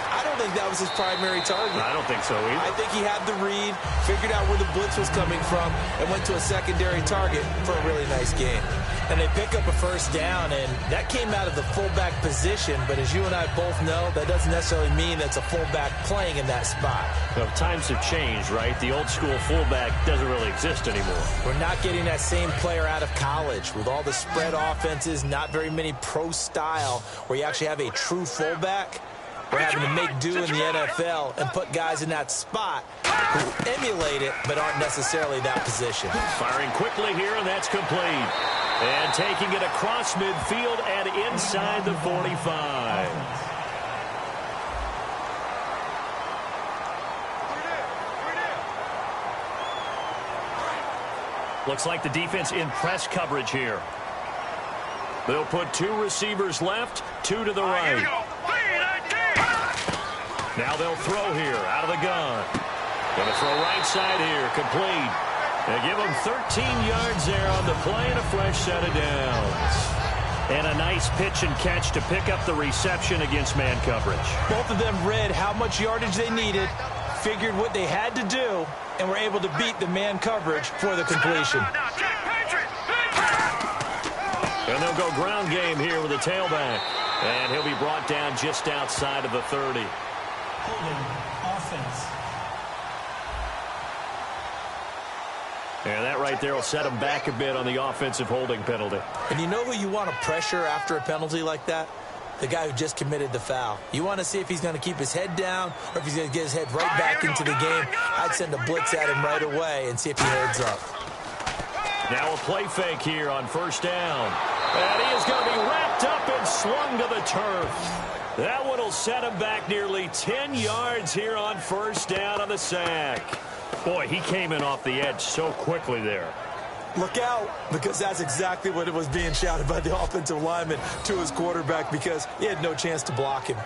I don't think that was his primary target. I don't think so either. I think he had the read, figured out where the blitz was coming from, and went to a secondary target for a really nice game. And they pick up a first down, and that came out of the fullback position. But as you and I both know, that doesn't necessarily mean that's a fullback playing in that spot. Well, times have changed, right? The old school fullback doesn't really exist anymore. We're not getting that same player out of college with all the spread offenses, not very many pro style, where you actually have a true fullback. We're having to make do in the NFL and put guys in that spot who emulate it but aren't necessarily that position. Firing quickly here, and that's complete. And taking it across midfield and inside the 45. Looks like the defense in press coverage here. They'll put 2 receivers left, 2 to the right. Now they'll throw here out of the gun. Going to throw right side here, complete. They give him 13 yards there on the play and a fresh set of downs. And a nice pitch and catch to pick up the reception against man coverage. Both of them read how much yardage they needed, figured what they had to do, and were able to beat the man coverage for the completion. And they'll go ground game here with a tailback. And he'll be brought down just outside of the 30. Holding offense. And that right there will set him back a bit on the offensive holding penalty. And you know who you want to pressure after a penalty like that? The guy who just committed the foul. You want to see if he's going to keep his head down or if he's going to get his head right back into the game. I'd send a blitz at him right away and see if he holds up. Now a play fake here on first down. And he is going to be wrapped up and slung to the turf. That one will set him back nearly 10 yards here on first down on the sack. Boy, he came in off the edge so quickly there. Look out, because that's exactly what it was being shouted by the offensive lineman to his quarterback, because he had no chance to block him.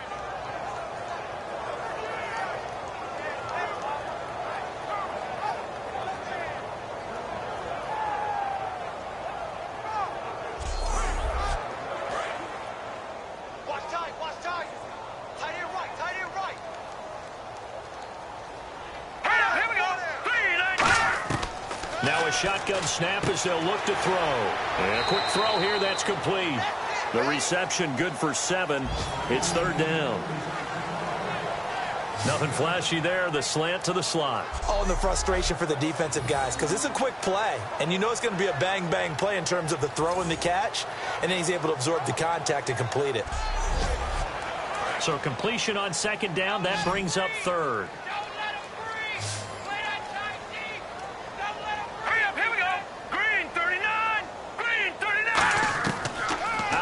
Now a shotgun snap as they'll look to throw. And a quick throw here, that's complete. The reception good for 7. It's third down. Nothing flashy there, the slant to the slot. Oh, and the frustration for the defensive guys, because it's a quick play. And you know it's going to be a bang-bang play in terms of the throw and the catch. And then he's able to absorb the contact and complete it. So completion on second down, that brings up third.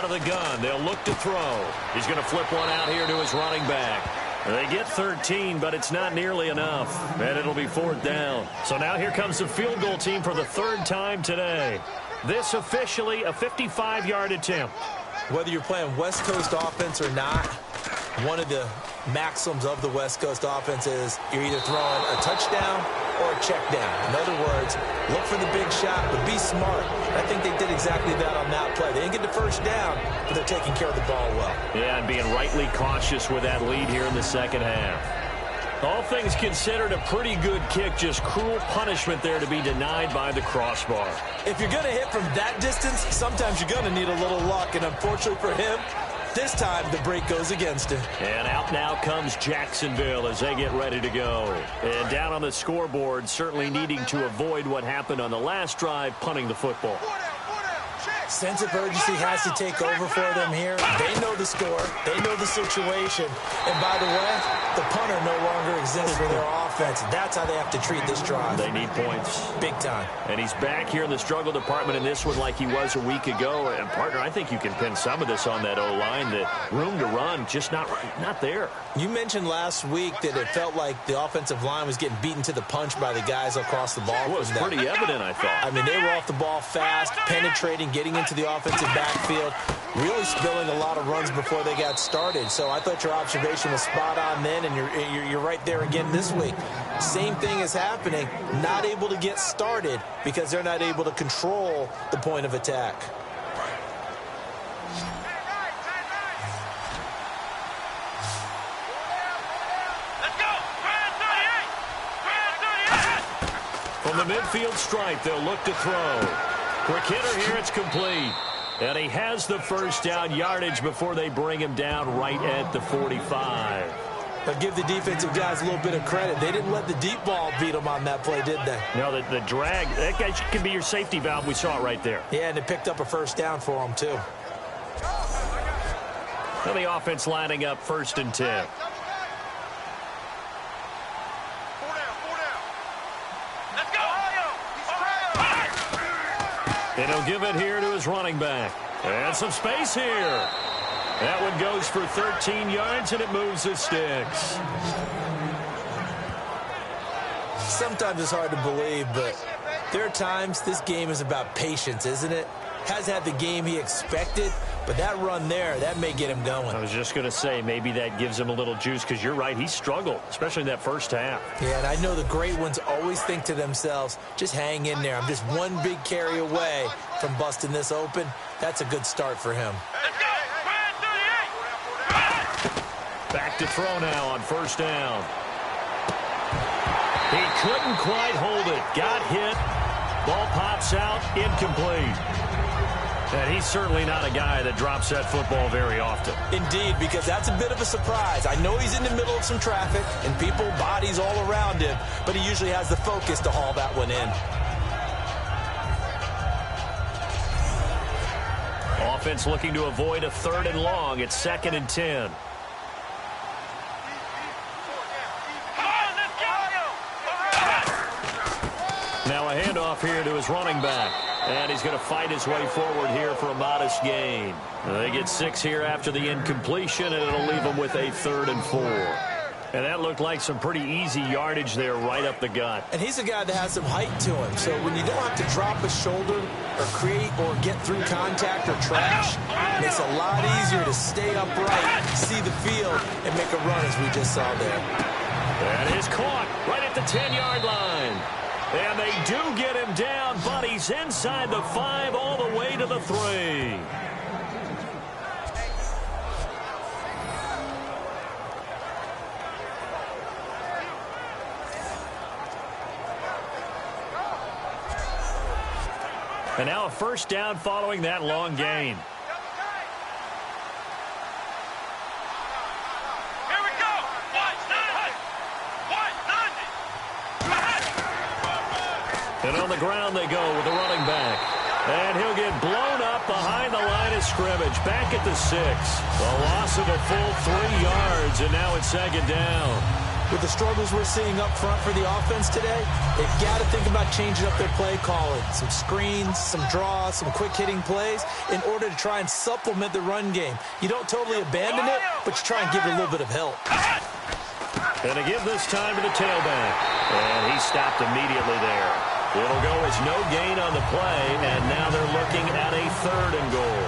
The gun, they'll look to throw. He's going to flip one out here to his running back. They get 13, but it's not nearly enough, and it'll be fourth down. So now here comes the field goal team for the third time today. This officially a 55-yard attempt. Whether you're playing West Coast offense or not, one of the maxims of the West Coast offense is you're either throwing a touchdown or a check down. In other words, look for the big shot, but be smart. I think they did exactly that on that play. They didn't get the first down, but they're taking care of the ball well. Yeah, and being rightly cautious with that lead here in the second half. All things considered, a pretty good kick, just cruel punishment there to be denied by the crossbar. If you're going to hit from that distance, sometimes you're going to need a little luck, and unfortunately for him, this time the break goes against him. And out now comes Jacksonville as they get ready to go. And down on the scoreboard, certainly needing to avoid what happened on the last drive, punting the football. Sense of urgency has to take over for them here. They know the score. They know the situation. And by the way, the punter no longer exists for their offense. defense. That's how they have to treat this drive. They need points. Big time. And he's back here in the struggle department in this one like he was a week ago. And, partner, I think you can pin some of this on that O-line. The room to run, just not there. You mentioned last week that it felt like the offensive line was getting beaten to the punch by the guys across the ball. It was pretty evident, I thought. I mean, they were off the ball fast, penetrating, getting into the offensive backfield, really spilling a lot of runs before they got started. So I thought your observation was spot on then, and you're right there again this week. Same thing is happening, not able to get started because they're not able to control the point of attack. From the midfield stripe, they'll look to throw. Quick hitter here, it's complete. And he has the first down yardage before they bring him down right at the 45. But give the defensive guys a little bit of credit. They didn't let the deep ball beat them on that play, did they? No, the drag, that guy can be your safety valve. We saw it right there. Yeah, and it picked up a first down for them, too. Now the offense lining up 1st and 10. And he'll give it here to his running back. And some space here. That one goes for 13 yards, and it moves the sticks. Sometimes it's hard to believe, but there are times this game is about patience, isn't it? Hasn't had the game he expected, but that run there, that may get him going. I was just going to say, maybe that gives him a little juice, because you're right, he struggled, especially in that first half. Yeah, and I know the great ones always think to themselves, just hang in there. I'm just one big carry away from busting this open. That's a good start for him. Back to throw now on 1st down. He couldn't quite hold it. Got hit. Ball pops out. Incomplete. And he's certainly not a guy that drops that football very often. Indeed, because that's a bit of a surprise. I know he's in the middle of some traffic and people, bodies all around him, but he usually has the focus to haul that one in. Offense looking to avoid a 3rd and long. It's 2nd and 10. Now a handoff here to his running back. And he's going to fight his way forward here for a modest gain. They get 6 here after the incompletion, and it'll leave them with a 3rd and 4. And that looked like some pretty easy yardage there right up the gut. And he's a guy that has some height to him. So when you don't have to drop a shoulder or create or get through contact or trash, it makes it a lot easier to stay upright, see the field, and make a run as we just saw there. That is caught right at the 10-yard line. And they do get him down, but he's inside the 5 all the way to the 3. And now a 1st down following that long gain. And on the ground they go with the running back. And he'll get blown up behind the line of scrimmage. Back at the 6. A loss of a full 3 yards, and now it's 2nd down. With the struggles we're seeing up front for the offense today, they've got to think about changing up their play calling. Some screens, some draws, some quick-hitting plays in order to try and supplement the run game. You don't totally abandon it, but you try and give it a little bit of help. And to give this time to the tailback. And he stopped immediately there. It'll go as no gain on the play, and now they're looking at a 3rd and goal.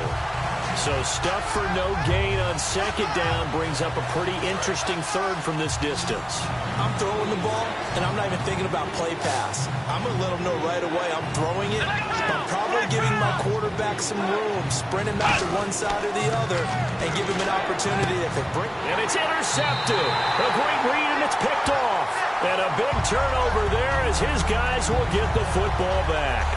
So stuff for no gain on 2nd down brings up a pretty interesting 3rd from this distance. I'm throwing the ball, and I'm not even thinking about play pass. I'm going to let them know right away I'm throwing it. I'm probably giving my quarterback some room, sprint him out to one side or the other, and give him an opportunity if it breaks. And it's intercepted. A great read, and it's picked off. And a big turnover there as his guys will get the football back.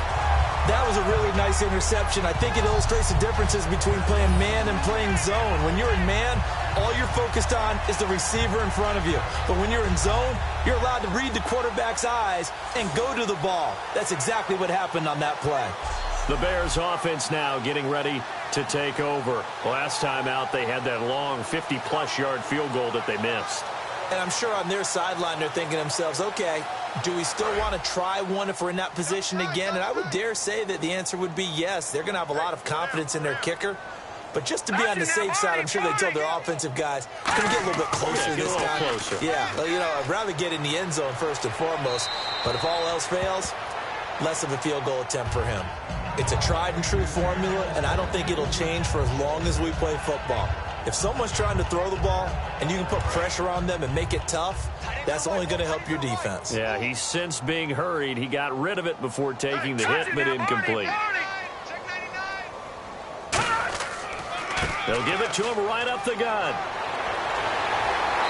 That was a really nice interception. I think it illustrates the differences between playing man and playing zone. When you're in man, all you're focused on is the receiver in front of you. But when you're in zone, you're allowed to read the quarterback's eyes and go to the ball. That's exactly what happened on that play. The Bears offense now getting ready to take over. Last time out, they had that long 50-plus yard field goal that they missed. And I'm sure on their sideline they're thinking to themselves, okay, do we still want to try one if we're in that position again? And I would dare say that the answer would be yes. They're going to have a lot of confidence in their kicker. But just to be on the safe side, I'm sure they told their offensive guys, can we get a little bit closer this time? Closer. Yeah, I'd rather get in the end zone first and foremost. But if all else fails, less of a field goal attempt for him. It's a tried and true formula, and I don't think it'll change for as long as we play football. If someone's trying to throw the ball and you can put pressure on them and make it tough, that's only going to help your defense. Yeah, he's since being hurried. He got rid of it before taking the hit, but incomplete. They'll give it to him right up the gut.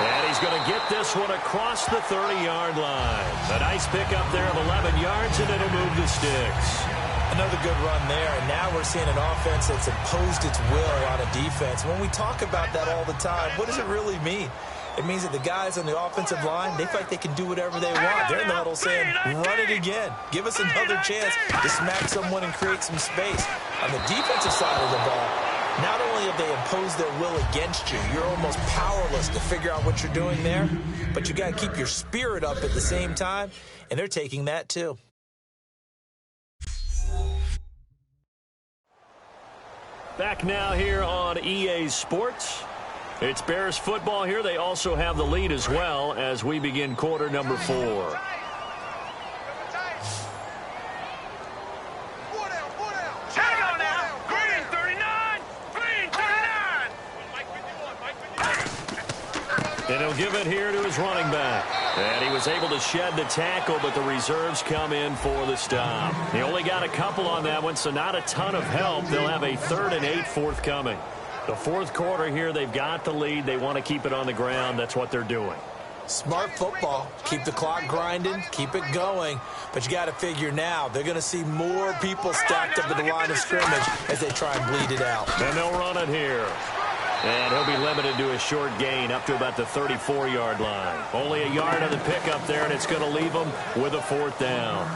And he's going to get this one across the 30-yard line. A nice pickup there of 11 yards, and it'll move the sticks. Another good run there, and now we're seeing an offense that's imposed its will on a defense. When we talk about that all the time, what does it really mean? It means that the guys on the offensive line, they feel like they can do whatever they want. They're in the huddle saying, run it again. Give us another chance to smack someone and create some space. On the defensive side of the ball, not only have they imposed their will against you, you're almost powerless to figure out what you're doing there, but you got to keep your spirit up at the same time, and they're taking that too. Back now here on EA Sports. It's Bears football here. They also have the lead as well as we begin quarter number 4. And he'll give it here to his running back. And he was able to shed the tackle, but the reserves come in for the stop. He only got a couple on that one, so not a ton of help. They'll have a 3rd and 8 forthcoming. The fourth quarter here, they've got the lead. They want to keep it on the ground. That's what they're doing. Smart football. Keep the clock grinding. Keep it going. But you got to figure now, they're going to see more people stacked up at the line of scrimmage as they try and bleed it out. And they'll run it here. And he'll be limited to a short gain up to about the 34-yard line. Only a yard on the pickup there, and it's going to leave him with a 4th down.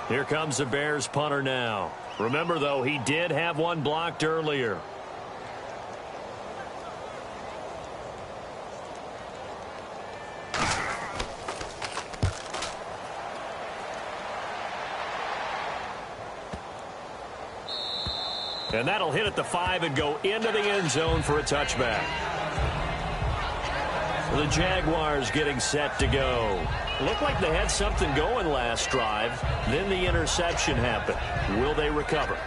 Here comes the Bears punter now. Remember, though, he did have one blocked earlier. And that'll hit at the 5 and go into the end zone for a touchback. The Jaguars getting set to go. Looked like they had something going last drive. Then the interception happened. Will they recover?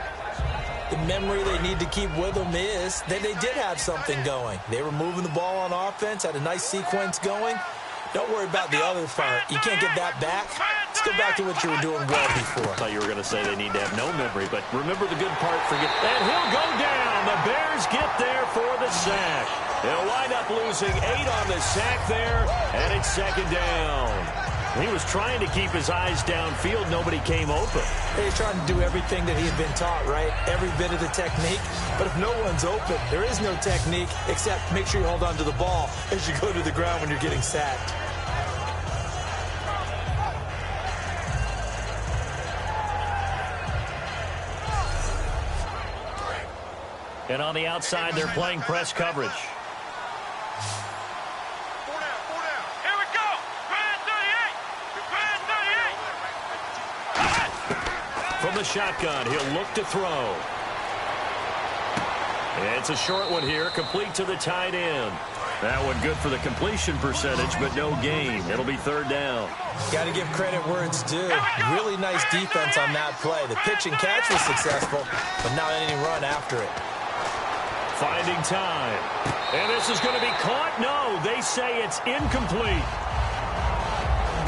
The memory they need to keep with them is that they did have something going. They were moving the ball on offense, had a nice sequence going. Don't worry about the other part. You can't get that back. Let's go back to what you were doing well before. I thought you were going to say they need to have no memory, but remember the good part. And he'll go down. The Bears get there for the sack. They'll wind up losing 8 on the sack there, and it's 2nd down. He was trying to keep his eyes downfield. Nobody came open. He's trying to do everything that he had been taught, right? Every bit of the technique. But if no one's open, there is no technique except make sure you hold on to the ball as you go to the ground when you're getting sacked. And on the outside, they're playing press coverage. Here we go. From the shotgun, he'll look to throw. And it's a short one here, complete to the tight end. That one good for the completion percentage, but no gain. It'll be 3rd down. Got to give credit where it's due. Really nice defense on that play. The pitch and catch was successful, but not any run after it. Finding time. And this is going to be caught. No, they say it's incomplete.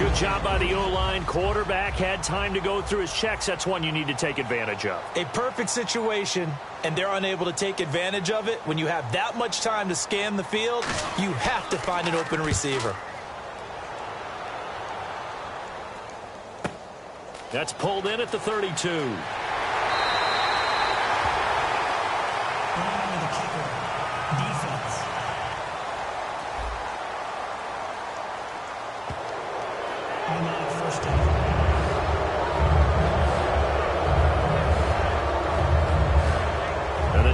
Good job by the O-line. Quarterback had time to go through his checks. That's one you need to take advantage of. A perfect situation, and they're unable to take advantage of it. When you have that much time to scan the field, you have to find an open receiver. That's pulled in at the 32.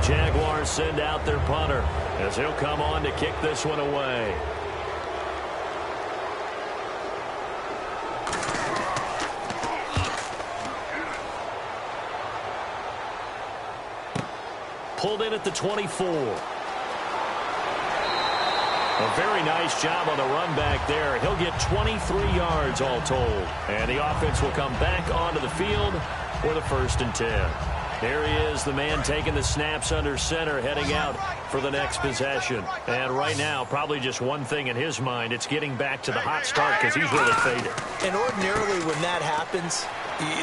Jaguars send out their punter as he'll come on to kick this one away. Pulled in at the 24. A very nice job on the run back there. He'll get 23 yards all told. And the offense will come back onto the field for the 1st and 10. There he is, the man taking the snaps under center, heading out for the next possession. And right now, probably just one thing in his mind, it's getting back to the hot start because he's really faded. And ordinarily when that happens,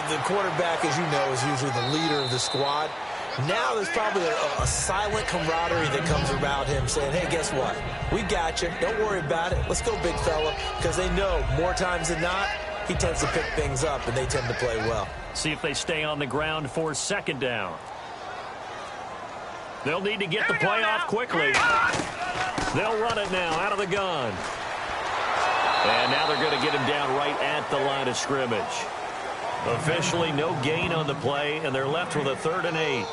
the quarterback, as you know, is usually the leader of the squad. Now there's probably a silent camaraderie that comes around him saying, hey, guess what? We got you. Don't worry about it. Let's go, big fella. Because they know more times than not, he tends to pick things up, and they tend to play well. See if they stay on the ground for 2nd down. They'll need to get the play off quickly. They'll run it now out of the gun. And now they're going to get him down right at the line of scrimmage. Officially no gain on the play, and they're left with a 3rd and 8.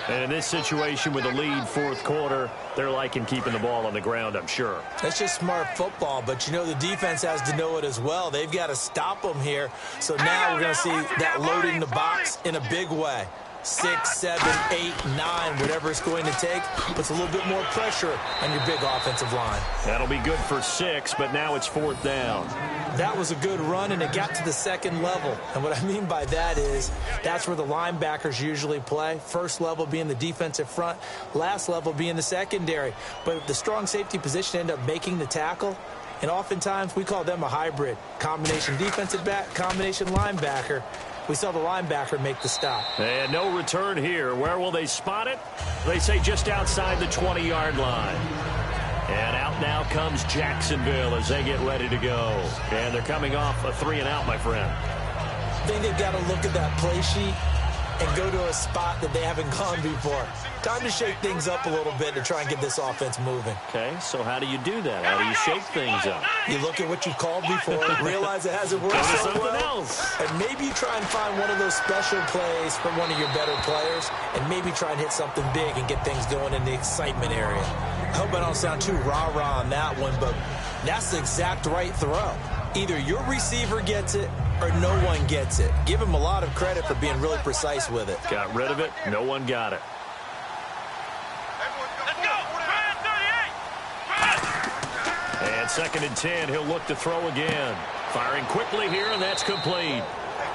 And in this situation with the lead 4th quarter, they're liking keeping the ball on the ground, I'm sure. That's just smart football, but you know the defense has to know it as well. They've got to stop them here. So now we're going to see that loading the box in a big way. 6, 7, 8, 9, whatever it's going to take, puts a little bit more pressure on your big offensive line. That'll be good for 6, but now it's 4th down. That was a good run, and it got to the 2nd level. And what I mean by that is that's where the linebackers usually play. First level being the defensive front, last level being the secondary. But the strong safety position ended up making the tackle, and oftentimes we call them a hybrid. Combination defensive back, combination linebacker. We saw the linebacker make the stop. And no return here. Where will they spot it? They say just outside the 20-yard line. And out now comes Jacksonville as they get ready to go. And they're coming off a 3-and-out, my friend. I think they've got to look at that play sheet and go to a spot that they haven't gone before. Time to shake things up a little bit to try and get this offense moving. Okay, so how do you do that? How do you shake things up? You look at what you've called before, realize it hasn't worked so well, and maybe you try and find one of those special plays from one of your better players, and maybe try and hit something big and get things going in the excitement area. I hope I don't sound too rah-rah on that one, but that's the exact right throw. Either your receiver gets it or no one gets it. Give him a lot of credit for being really precise with it. Got rid of it. No one got it. And 2nd and 10, he'll look to throw again. Firing quickly here, and that's complete.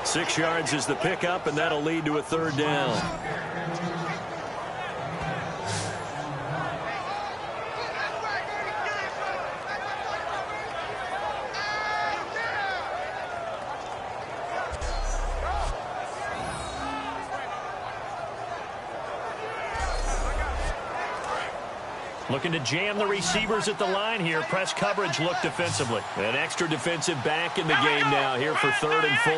6 yards is the pickup, and that'll lead to a 3rd down. Looking to jam the receivers at the line here. Press coverage look defensively. An extra defensive back in the game now here for 3rd and 4.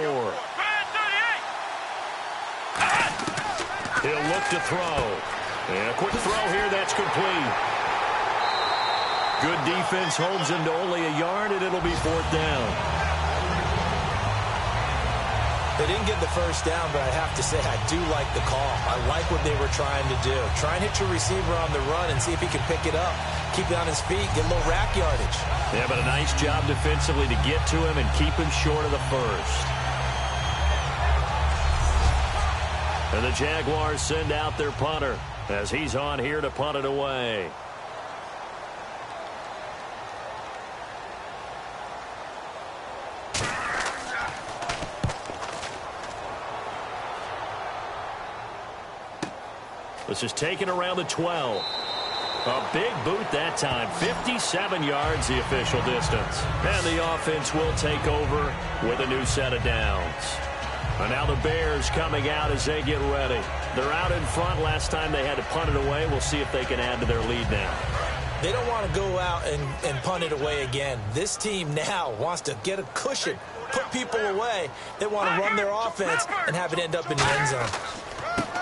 He'll look to throw. And a quick throw here. That's complete. Good defense holds him to only a yard, and it'll be 4th down. They didn't get the 1st down, but I have to say I do like the call. I like what they were trying to do. Try and hit your receiver on the run and see if he can pick it up. Keep it on his feet, get a little rack yardage. Yeah, but a nice job defensively to get to him and keep him short of the 1st. And the Jaguars send out their punter as he's on here to punt it away. This is taken around the 12. A big boot that time. 57 yards the official distance. And the offense will take over with a new set of downs. And now the Bears coming out as they get ready. They're out in front. Last time they had to punt it away. We'll see if they can add to their lead now. They don't want to go out and punt it away again. This team now wants to get a cushion, put people away. They want to run their offense and have it end up in the end zone.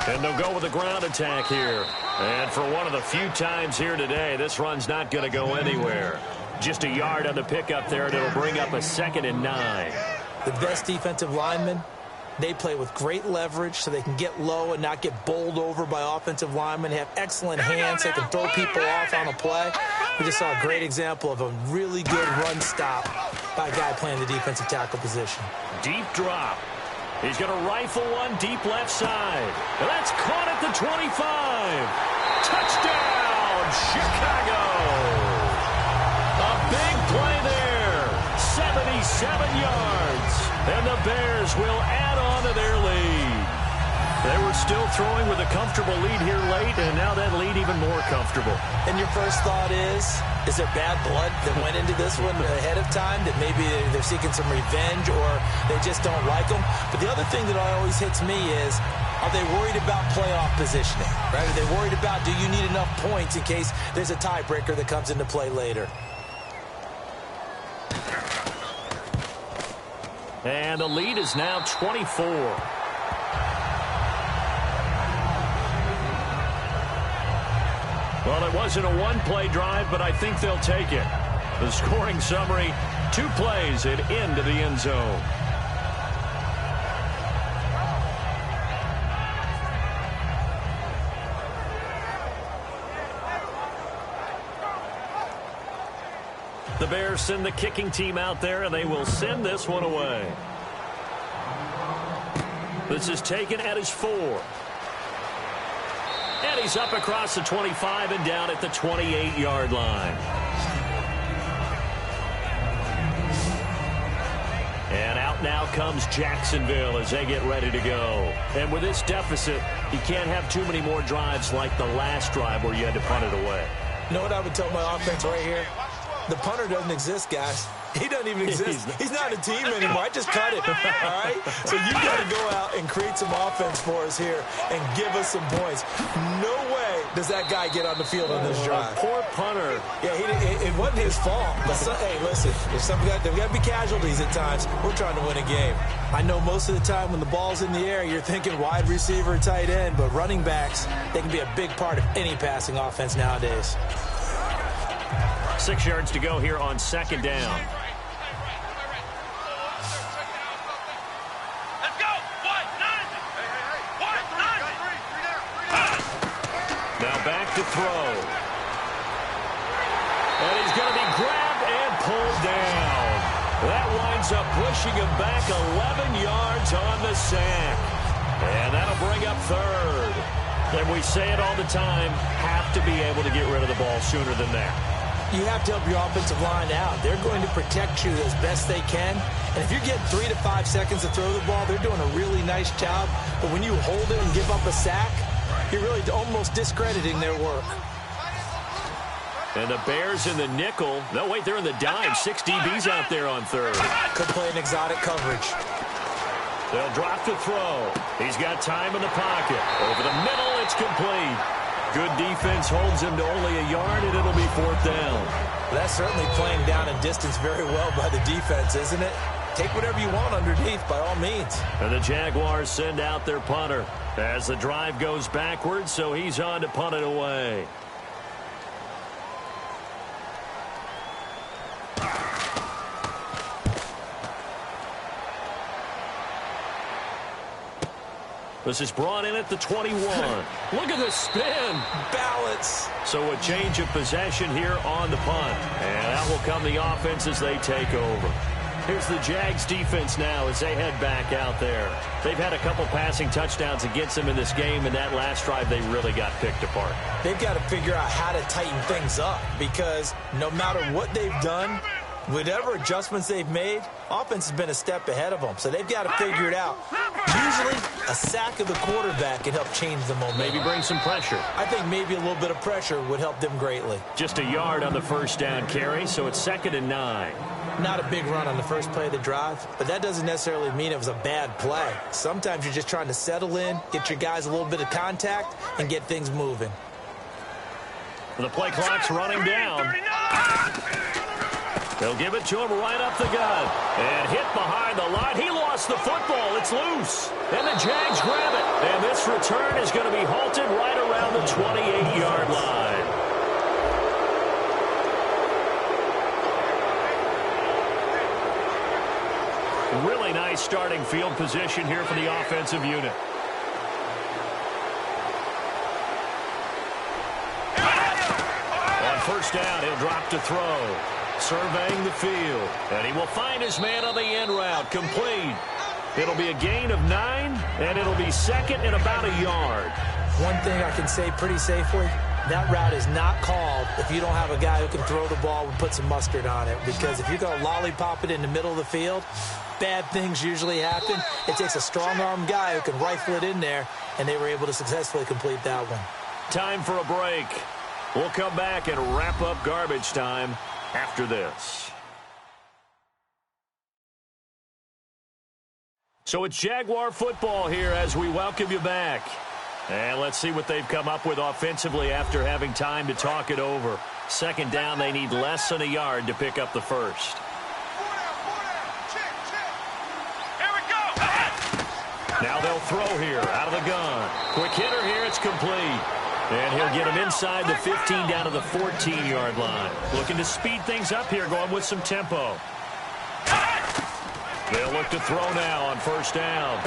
And they'll go with a ground attack here. And for one of the few times here today, this run's not going to go anywhere. Just a yard on the pickup there, and it'll bring up a 2nd and 9. The best defensive lineman They play with great leverage so they can get low and not get bowled over by offensive linemen. They have excellent hands. They can throw people off on a play. We just saw a great example of a really good run stop by a guy playing the defensive tackle position. Deep drop. He's going to rifle one deep left side. And that's caught at the 25. Touchdown, Chicago. A big play there. 77 yards. And the Bears will add on to their lead. They were still throwing with a comfortable lead here late, and now that lead even more comfortable. And your first thought is there bad blood that went into this one ahead of time, that maybe they're seeking some revenge or they just don't like them? But the other thing that always hits me is, are they worried about playoff positioning? Right? Are they worried about, do you need enough points in case there's a tiebreaker that comes into play later? And the lead is now 24. Well, it wasn't a one-play drive, but I think they'll take it. The scoring summary, 2 plays and into the end zone. The Bears send the kicking team out there, and they will send this one away. This is taken at his 4. And he's up across the 25 and down at the 28-yard line. And out now comes Jacksonville as they get ready to go. And with this deficit, you can't have too many more drives like the last drive where you had to punt it away. You know what I would tell my offense right here? The punter doesn't exist, guys. He doesn't even exist. He's not a team anymore. I just cut him, all right? So you got to go out and create some offense for us here and give us some points. No way does that guy get on the field on this drive. Poor punter. Yeah, it wasn't his fault. But hey, listen, there's got to be casualties at times. We're trying to win a game. I know most of the time when the ball's in the air, you're thinking wide receiver, tight end, but running backs, they can be a big part of any passing offense nowadays. 6 yards to go here on second down. Let's go. Now back to throw. And he's going to be grabbed and pulled down. That winds up pushing him back 11 yards on the sack. And that'll bring up third. And we say it all the time, have to be able to get rid of the ball sooner than that. You have to help your offensive line out. They're going to protect you as best they can. And if you're getting 3 to 5 seconds to throw the ball, they're doing a really nice job. But when you hold it and give up a sack, you're really almost discrediting their work. And the Bears in the nickel. No, wait, they're in the dime. 6 DBs out there on third. Could play an exotic coverage. They'll drop to throw. He's got time in the pocket. Over the middle, it's complete. Good defense holds him to only a yard, and it'll be 4th down. Well, that's certainly playing down in distance very well by the defense, isn't it? Take whatever you want underneath, by all means. And the Jaguars send out their punter as the drive goes backwards, so he's on to punt it away. This is brought in at the 21. Look at the spin. Balance. So a change of possession here on the punt. And out will come the offense as they take over. Here's the Jags defense now as they head back out there. They've had a couple passing touchdowns against them in this game, and that last drive they really got picked apart. They've got to figure out how to tighten things up because no matter what they've done, whatever adjustments they've made, offense has been a step ahead of them. So they've got to figure it out. Usually, a sack of the quarterback can help change the momentum. Maybe bring some pressure. I think maybe a little bit of pressure would help them greatly. Just a yard on the first down carry, so it's 2nd and 9. Not a big run on the first play of the drive, but that doesn't necessarily mean it was a bad play. Sometimes you're just trying to settle in, get your guys a little bit of contact, and get things moving. The play clock's running down. They'll give it to him right up the gut. And hit behind the line. He lost the football. It's loose. And the Jags grab it. And this return is going to be halted right around the 28-yard line. Really nice starting field position here for the offensive unit. On first down, he'll drop to throw. Surveying the field. And he will find his man on the end route. Complete. It'll be a gain of 9, and it'll be second and about a yard. One thing I can say pretty safely, that route is not called if you don't have a guy who can throw the ball and put some mustard on it. Because if you're going to lollipop it in the middle of the field, bad things usually happen. It takes a strong-arm guy who can rifle it in there, and they were able to successfully complete that one. Time for a break. We'll come back and wrap up garbage time after this. So it's Jaguar football here as we welcome you back. And let's see what they've come up with offensively after having time to talk it over. Second down, they need less than a yard to pick up the first. Here we go. Now they'll throw here out of the gun. Quick hitter here, it's complete. And he'll get him inside the 15 down to the 14-yard line. Looking to speed things up here, going with some tempo. They'll look to throw now on first down.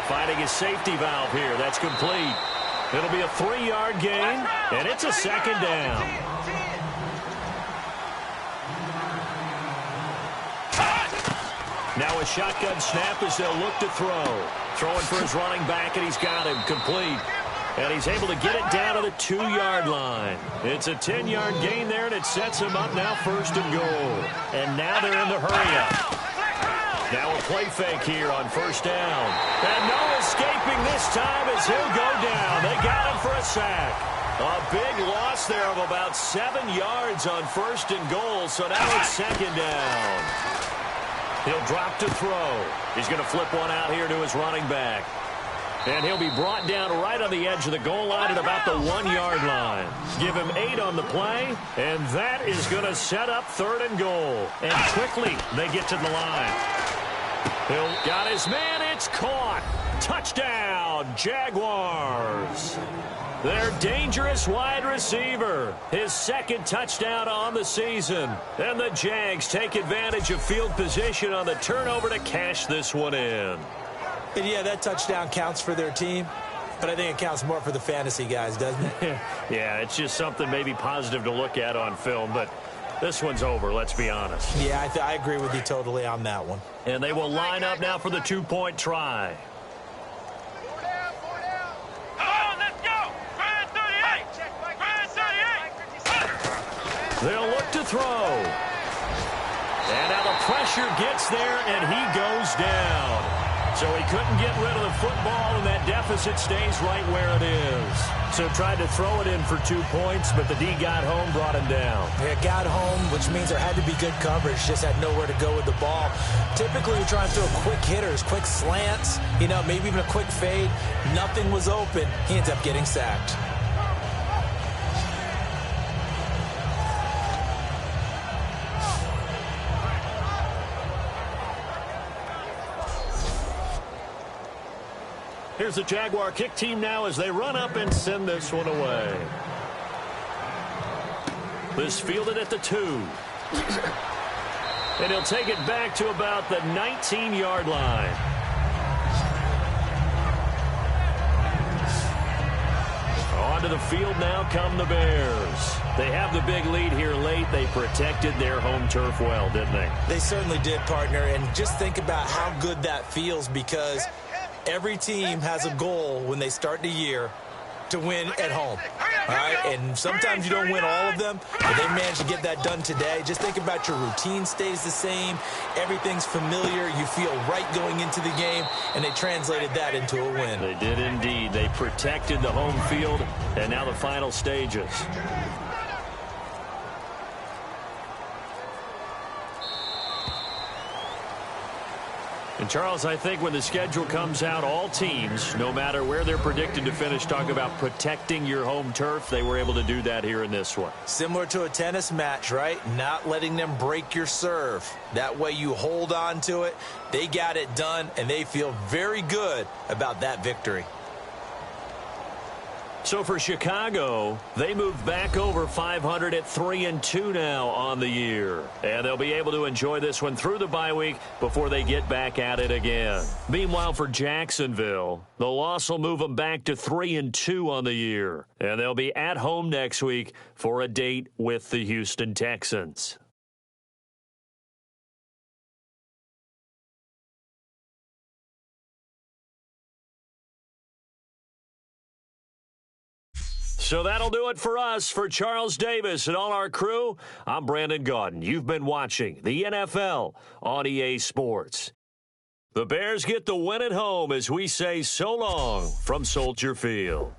Finding his safety valve here. That's complete. It'll be a 3-yard gain, and it's a second down. Now a shotgun snap as they'll look to throw. Throwing for his running back, and he's got him complete. And he's able to get it down to the 2-yard line. It's a 10-yard gain there, and it sets him up now first and goal. And now they're in the hurry-up. Now a play fake here on first down. And no escaping this time as he'll go down. They got him for a sack. A big loss there of about 7 yards on first and goal, so now it's second down. He'll drop to throw. He's going to flip one out here to his running back. And he'll be brought down right on the edge of the goal line at about the 1-yard line. Give him 8 on the play, and that is going to set up third and goal. And quickly, they get to the line. Hill got his man. It's caught. Touchdown, Jaguars. Their dangerous wide receiver. His second touchdown on the season. And the Jags take advantage of field position on the turnover to cash this one in. And yeah, that touchdown counts for their team, but I think it counts more for the fantasy guys, doesn't it? Yeah, it's just something maybe positive to look at on film, but this one's over, let's be honest. Yeah, I agree with you totally on that one. And they will line up now for the 2-point try. Come on, let's go. Grand 38. Grand 38. They'll look to throw. And now the pressure gets there, and he goes down. So he couldn't get rid of the football, and that deficit stays right where it is. So tried to throw it in for 2 points, but the D got home, brought him down. Yeah, got home, which means there had to be good coverage, just had nowhere to go with the ball. Typically, you're trying to throw quick hitters, quick slants, maybe even a quick fade. Nothing was open. He ends up getting sacked. Here's the Jaguar kick team now as they run up and send this one away. This fielded at the 2. And he'll take it back to about the 19-yard line. Onto the field now come the Bears. They have the big lead here late. They protected their home turf well, didn't they? They certainly did, partner. And just think about how good that feels, because every team has a goal when they start the year to win at home. All right, and sometimes you don't win all of them, but they managed to get that done today. Just think about your routine stays the same. Everything's familiar. You feel right going into the game, and they translated that into a win. They did indeed. They protected the home field, and now the final stages. And, Charles, I think when the schedule comes out, all teams, no matter where they're predicted to finish, talk about protecting your home turf. They were able to do that here in this one. Similar to a tennis match, right? Not letting them break your serve. That way you hold on to it. They got it done, and they feel very good about that victory. So for Chicago, they moved back over 500 at 3-2 now on the year. And they'll be able to enjoy this one through the bye week before they get back at it again. Meanwhile, for Jacksonville, the loss will move them back to 3-2 on the year. And they'll be at home next week for a date with the Houston Texans. So that'll do it for us. For Charles Davis and all our crew, I'm Brandon Gaudin. You've been watching the NFL on EA Sports. The Bears get the win at home as we say so long from Soldier Field.